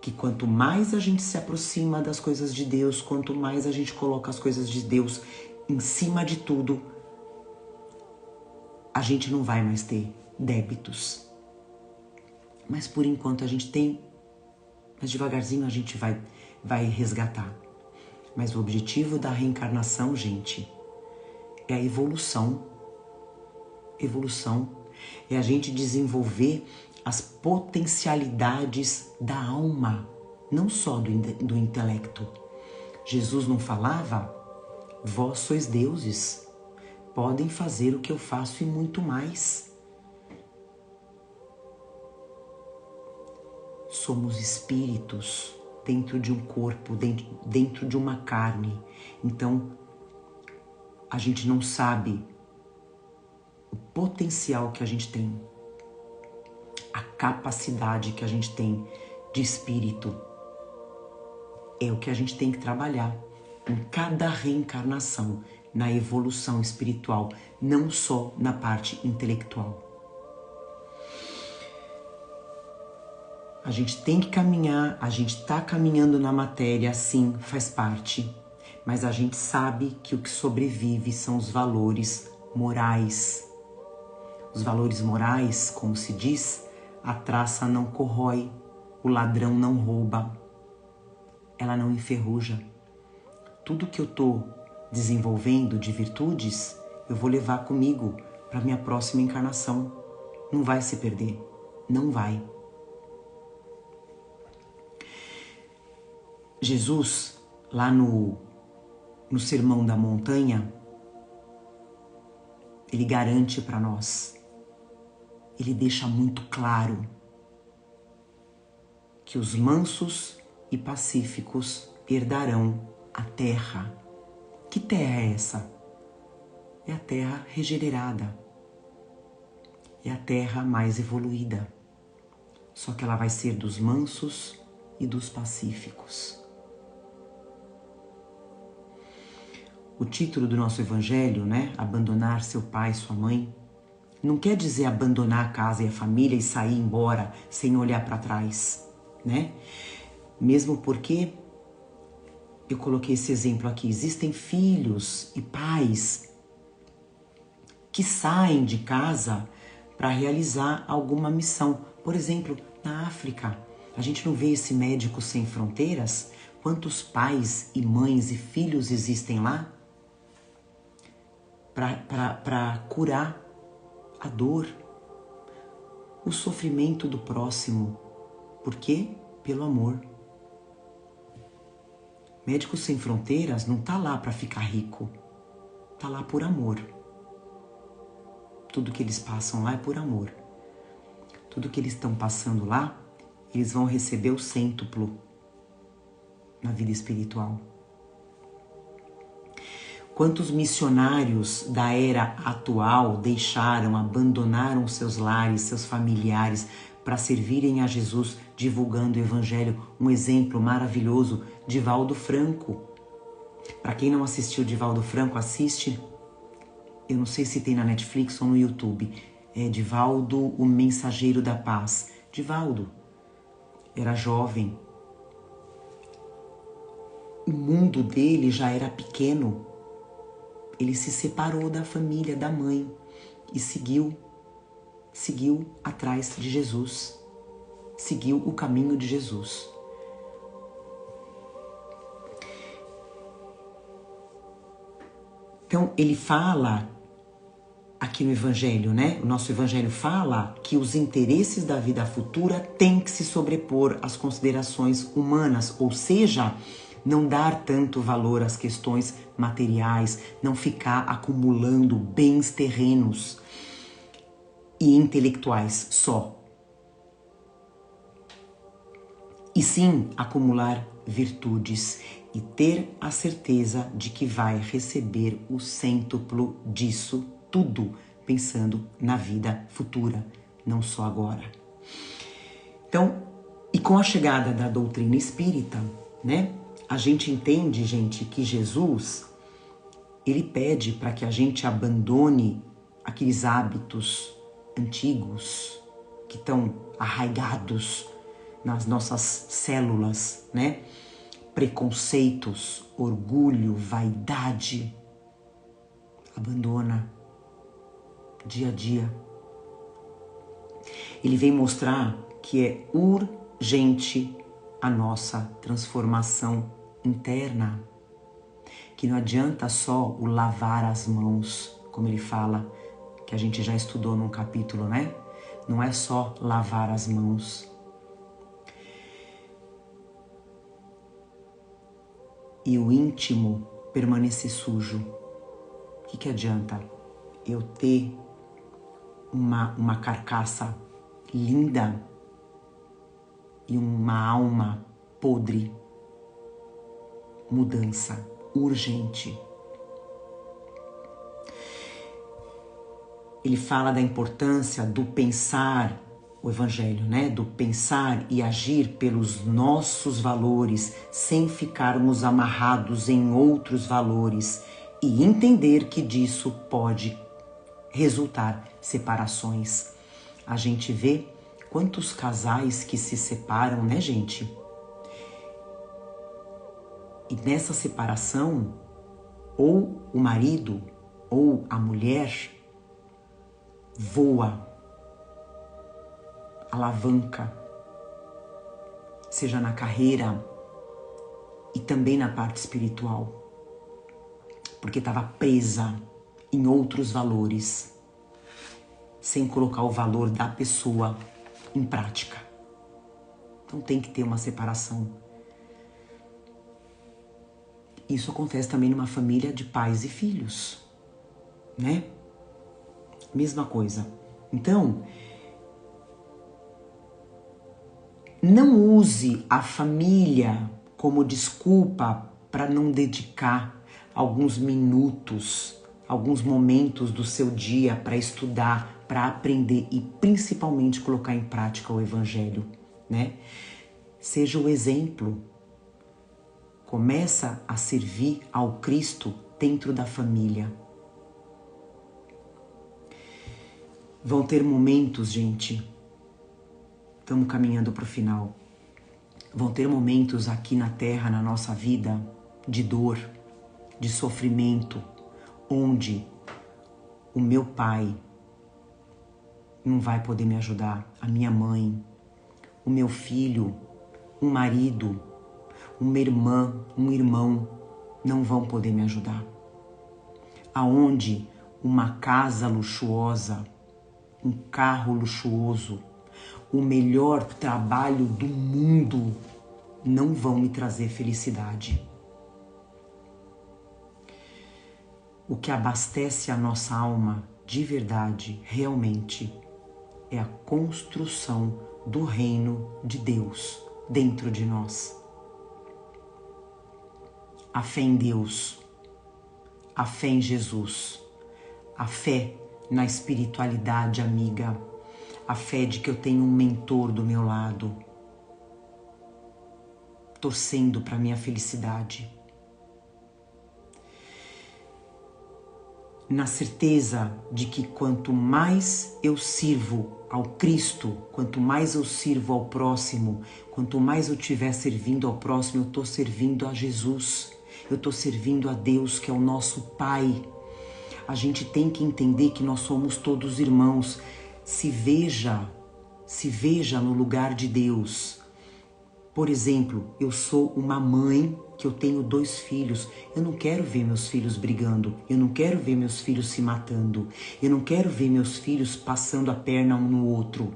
Que quanto mais a gente se aproxima das coisas de Deus, quanto mais a gente coloca as coisas de Deus em cima de tudo, a gente não vai mais ter débitos. Mas por enquanto a gente tem, mas devagarzinho a gente vai resgatar. Mas o objetivo da reencarnação, gente, é a evolução. Evolução é a gente desenvolver as potencialidades da alma, não só do intelecto. Jesus não falava, vós sois deuses, podem fazer o que eu faço e muito mais. Somos espíritos dentro de um corpo, dentro de uma carne. Então, a gente não sabe o potencial que a gente tem, a capacidade que a gente tem de espírito. É o que a gente tem que trabalhar em cada reencarnação, na evolução espiritual, não só na parte intelectual. A gente tem que caminhar, a gente está caminhando na matéria, sim, faz parte, mas a gente sabe que o que sobrevive são os valores morais. Os valores morais, como se diz, a traça não corrói, o ladrão não rouba, ela não enferruja. Tudo que eu estou desenvolvendo de virtudes, eu vou levar comigo para minha próxima encarnação. Não vai se perder, não vai. Jesus, lá no Sermão da Montanha, ele garante para nós, ele deixa muito claro que os mansos e pacíficos herdarão a terra. Que terra é essa? É a terra regenerada. É a terra mais evoluída. Só que ela vai ser dos mansos e dos pacíficos. O título do nosso evangelho, né? Abandonar seu pai, sua mãe, não quer dizer abandonar a casa e a família e sair embora sem olhar para trás, né? Mesmo porque eu coloquei esse exemplo aqui, existem filhos e pais que saem de casa para realizar alguma missão. Por exemplo, na África, a gente não vê esse Médicos Sem Fronteiras? Quantos pais e mães e filhos existem lá para curar a dor, o sofrimento do próximo. Por quê? Pelo amor. Médicos Sem Fronteiras não tá lá para ficar rico, tá lá por amor. Tudo que eles passam lá é por amor. Tudo que eles estão passando lá, eles vão receber o cêntuplo na vida espiritual. Quantos missionários da era atual abandonaram seus lares, seus familiares, para servirem a Jesus, divulgando o Evangelho? Um exemplo maravilhoso, Divaldo Franco. Para quem não assistiu Divaldo Franco, assiste. eu não sei se tem na Netflix ou no YouTube, é Divaldo, o Mensageiro da Paz. Divaldo era jovem, o mundo dele já era pequeno, ele se separou da família, da mãe e seguiu atrás de Jesus, seguiu o caminho de Jesus. Então ele fala aqui no Evangelho, né? O nosso Evangelho fala que os interesses da vida futura têm que se sobrepor às considerações humanas, ou seja, não dar tanto valor às questões materiais, não ficar acumulando bens terrenos e intelectuais só. E sim acumular virtudes e ter a certeza de que vai receber o cêntuplo disso tudo, pensando na vida futura, não só agora. Então, e com a chegada da doutrina espírita, né, a gente entende, gente, que Jesus, ele pede para que a gente abandone aqueles hábitos antigos que estão arraigados nas nossas células, né? Preconceitos, orgulho, vaidade. Abandona dia a dia. Ele vem mostrar que é urgente a nossa transformação interna, que não adianta só o lavar as mãos, como ele fala, que a gente já estudou num capítulo, né? Não é só lavar as mãos. E o íntimo permanecer sujo. O que adianta eu ter uma carcaça linda e uma alma podre? Mudança urgente. Ele fala da importância do pensar, o Evangelho, né? Do pensar e agir pelos nossos valores, sem ficarmos amarrados em outros valores, e entender que disso pode resultar separações. A gente vê quantos casais que se separam, né, gente? E nessa separação, ou o marido ou a mulher voa, alavanca, seja na carreira e também na parte espiritual, porque estava presa em outros valores, sem colocar o valor da pessoa em prática. Então tem que ter uma separação. Isso acontece também numa família de pais e filhos, né? Mesma coisa. Então, não use a família como desculpa para não dedicar alguns minutos, alguns momentos do seu dia para estudar, para aprender e principalmente colocar em prática o Evangelho, né? Seja o exemplo. Começa a servir ao Cristo dentro da família. Vão ter momentos, gente, estamos caminhando para o final. Vão ter momentos aqui na Terra, na nossa vida, de dor, de sofrimento, onde o meu pai não vai poder me ajudar, a minha mãe, o meu filho, um marido, uma irmã, um irmão não vão poder me ajudar. Aonde uma casa luxuosa, um carro luxuoso, o melhor trabalho do mundo não vão me trazer felicidade. O que abastece a nossa alma de verdade, realmente, é a construção do reino de Deus dentro de nós. A fé em Deus, a fé em Jesus, a fé na espiritualidade amiga, a fé de que eu tenho um mentor do meu lado, torcendo para minha felicidade. na certeza de que quanto mais eu sirvo ao Cristo, quanto mais eu sirvo ao próximo, quanto mais eu estiver servindo ao próximo, eu estou servindo a Jesus, eu estou servindo a Deus, que é o nosso Pai. A gente tem que entender que nós somos todos irmãos. Se veja no lugar de Deus. Por exemplo, eu sou uma mãe que eu tenho 2 filhos. Eu não quero ver meus filhos brigando. Eu não quero ver meus filhos se matando. Eu não quero ver meus filhos passando a perna um no outro.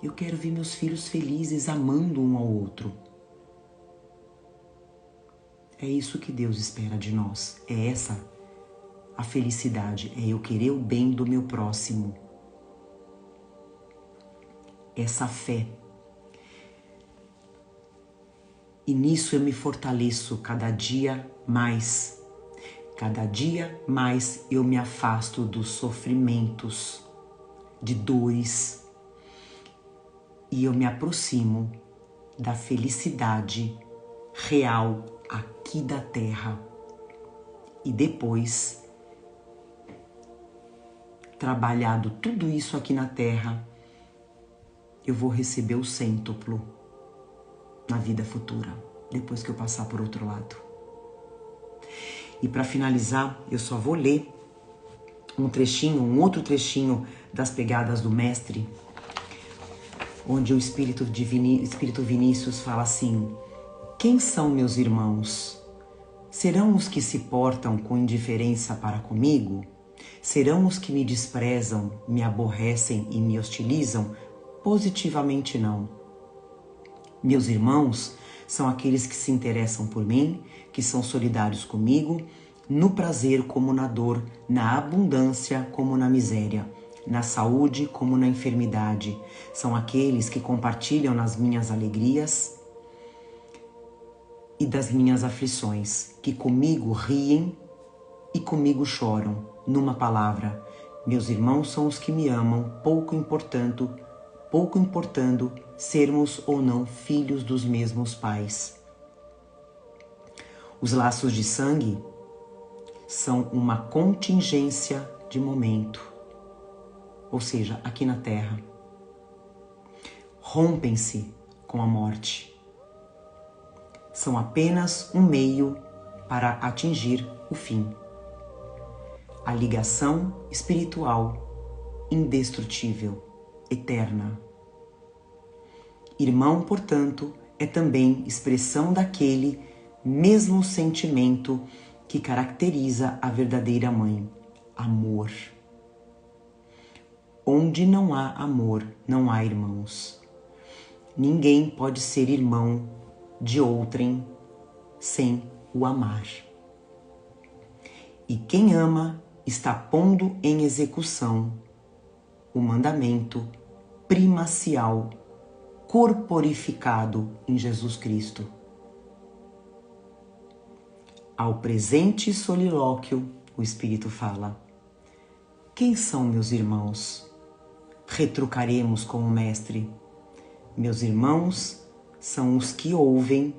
Eu quero ver meus filhos felizes, amando um ao outro. É isso que Deus espera de nós. É essa a felicidade. É eu querer o bem do meu próximo. Essa fé. E nisso eu me fortaleço cada dia mais. Cada dia mais eu me afasto dos sofrimentos, de dores. E eu me aproximo da felicidade real aqui da terra. E depois, trabalhado tudo isso aqui na terra, eu vou receber o cêntuplo na vida futura, depois que eu passar por outro lado. E para finalizar, eu só vou ler um outro trechinho das pegadas do Mestre, onde o Espírito Vinícius fala assim: quem são meus irmãos? Serão os que se portam com indiferença para comigo? Serão os que me desprezam, me aborrecem e me hostilizam? Positivamente não. Meus irmãos são aqueles que se interessam por mim, que são solidários comigo, no prazer como na dor, na abundância como na miséria, na saúde como na enfermidade. São aqueles que compartilham nas minhas alegrias e das minhas aflições, que comigo riem e comigo choram. Numa palavra, meus irmãos são os que me amam, pouco importando sermos ou não filhos dos mesmos pais. Os laços de sangue são uma contingência de momento, ou seja, aqui na terra. Rompem-se com a morte. São apenas um meio para atingir o fim. A ligação espiritual indestrutível, eterna. Irmão, portanto, é também expressão daquele mesmo sentimento que caracteriza a verdadeira mãe: amor. Onde não há amor, não há irmãos. Ninguém pode ser irmão de outrem sem o amar. E quem ama está pondo em execução o mandamento primacial corporificado em Jesus Cristo. Ao presente solilóquio, o Espírito fala: quem são meus irmãos? Retrucaremos com o Mestre: meus irmãos são os que ouvem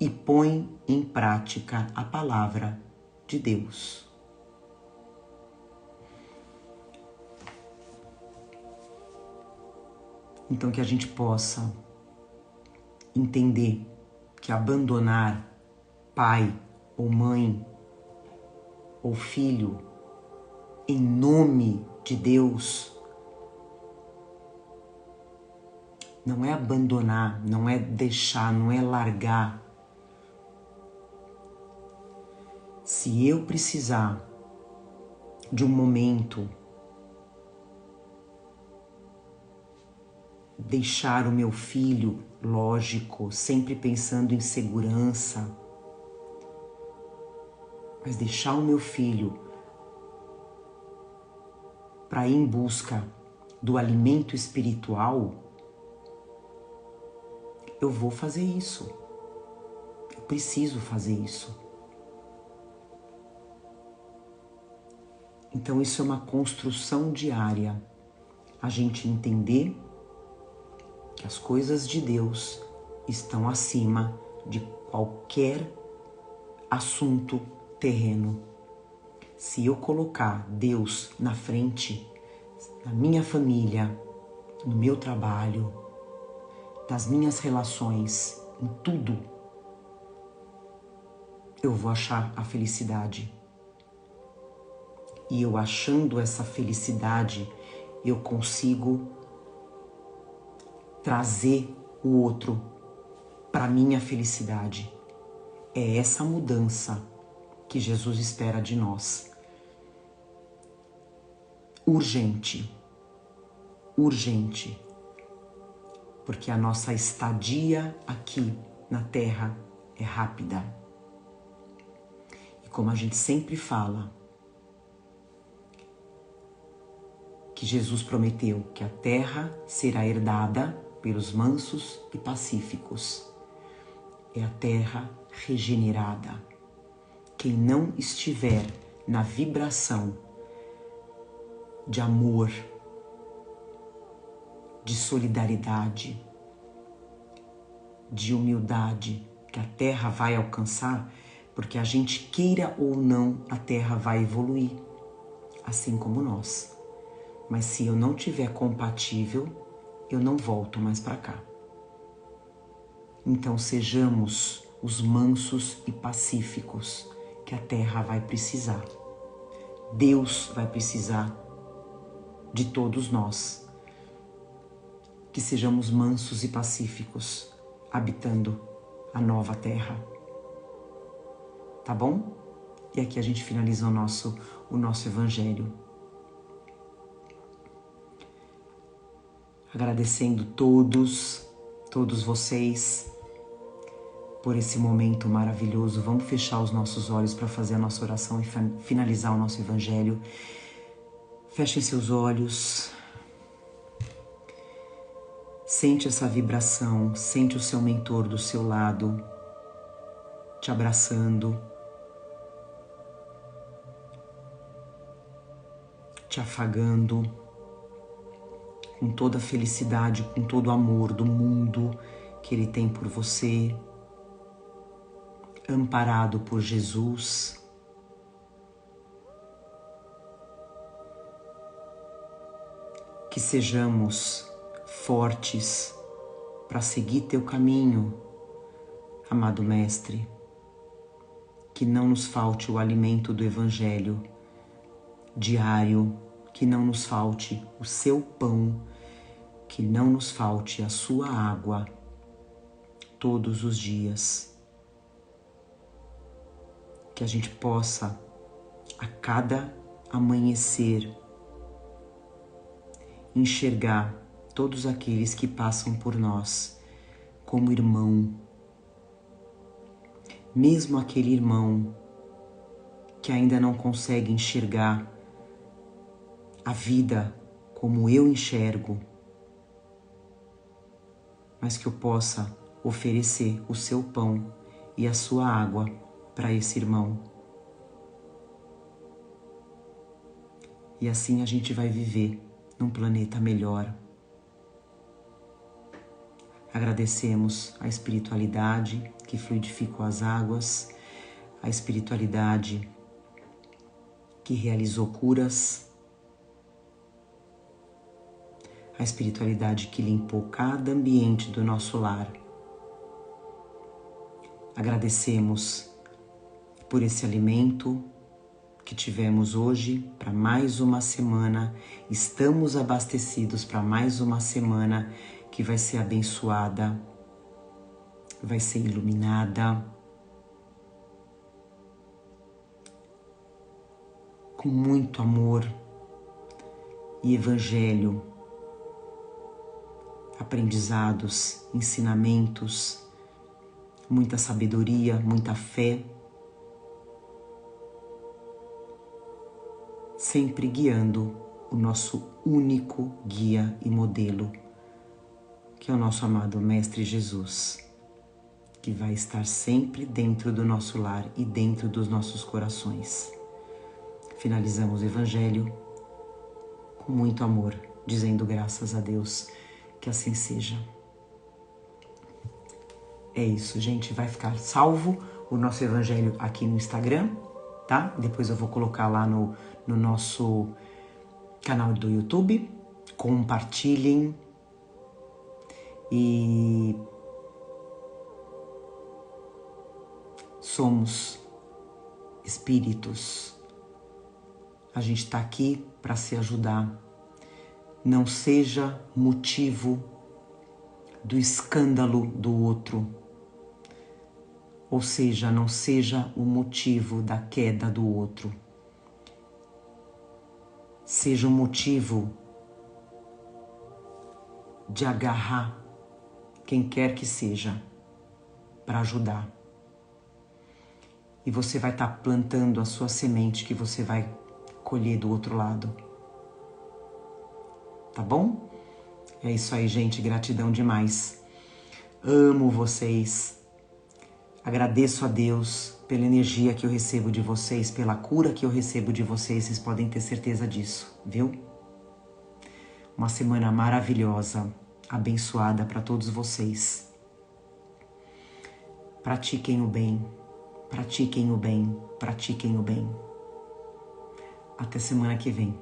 e põem em prática a palavra de Deus. Então, que a gente possa entender que abandonar pai ou mãe ou filho em nome de Deus não é abandonar, não é deixar, não é largar. Se eu precisar de um momento, deixar o meu filho, lógico, sempre pensando em segurança, mas deixar o meu filho para ir em busca do alimento espiritual, eu vou fazer isso. Eu preciso fazer isso. Então isso é uma construção diária. A gente entender que as coisas de Deus estão acima de qualquer assunto terreno. Se eu colocar Deus na frente, na minha família, no meu trabalho, das minhas relações, em tudo, eu vou achar a felicidade. E eu achando essa felicidade, eu consigo trazer o outro para minha felicidade. É essa mudança que Jesus espera de nós. Urgente, urgente, porque a nossa estadia aqui na Terra é rápida. E como a gente sempre fala, que Jesus prometeu que a Terra será herdada pelos mansos e pacíficos. É a Terra regenerada. Quem não estiver na vibração de amor, de solidariedade, de humildade, que a Terra vai alcançar, porque a gente queira ou não, a Terra vai evoluir, assim como nós. Mas se eu não tiver compatível, eu não volto mais para cá. Então sejamos os mansos e pacíficos que a Terra vai precisar. Deus vai precisar de todos nós. Que sejamos mansos e pacíficos, habitando a nova Terra. Tá bom? E aqui a gente finaliza o nosso Evangelho. Agradecendo todos vocês por esse momento maravilhoso. Vamos fechar os nossos olhos para fazer a nossa oração e finalizar o nosso Evangelho. Fechem seus olhos. Sente essa vibração, sente o seu mentor do seu lado, te abraçando, te afagando, com toda a felicidade, com todo o amor do mundo que Ele tem por você, amparado por Jesus. Que sejamos fortes para seguir teu caminho, amado Mestre. Que não nos falte o alimento do Evangelho diário, que não nos falte o seu pão, que não nos falte a sua água todos os dias. Que a gente possa, a cada amanhecer, enxergar todos aqueles que passam por nós como irmão. Mesmo aquele irmão que ainda não consegue enxergar a vida como eu enxergo, mas que eu possa oferecer o seu pão e a sua água para esse irmão. E assim a gente vai viver num planeta melhor. Agradecemos a espiritualidade que fluidificou as águas, a espiritualidade que realizou curas, a espiritualidade que limpou cada ambiente do nosso lar. Agradecemos por esse alimento que tivemos hoje para mais uma semana. Estamos abastecidos para mais uma semana que vai ser abençoada, vai ser iluminada, com muito amor e Evangelho, aprendizados, ensinamentos, muita sabedoria, muita fé, sempre guiando o nosso único guia e modelo, que é o nosso amado Mestre Jesus, que vai estar sempre dentro do nosso lar e dentro dos nossos corações. Finalizamos o Evangelho com muito amor, dizendo graças a Deus, que assim seja. É isso, gente. Vai ficar salvo o nosso Evangelho aqui no Instagram. tá? Depois eu vou colocar lá no nosso canal do YouTube. Compartilhem e somos espíritos. A gente está aqui para se ajudar. Não seja motivo do escândalo do outro. Ou seja, não seja o motivo da queda do outro. Seja o motivo de agarrar quem quer que seja para ajudar. E você vai estar plantando a sua semente que você vai colher do outro lado. Tá bom? É isso aí, gente. Gratidão demais. Amo vocês. Agradeço a Deus pela energia que eu recebo de vocês, pela cura que eu recebo de vocês. Vocês podem ter certeza disso, viu? Uma semana maravilhosa, abençoada para todos vocês. Pratiquem o bem, pratiquem o bem, pratiquem o bem. Até semana que vem.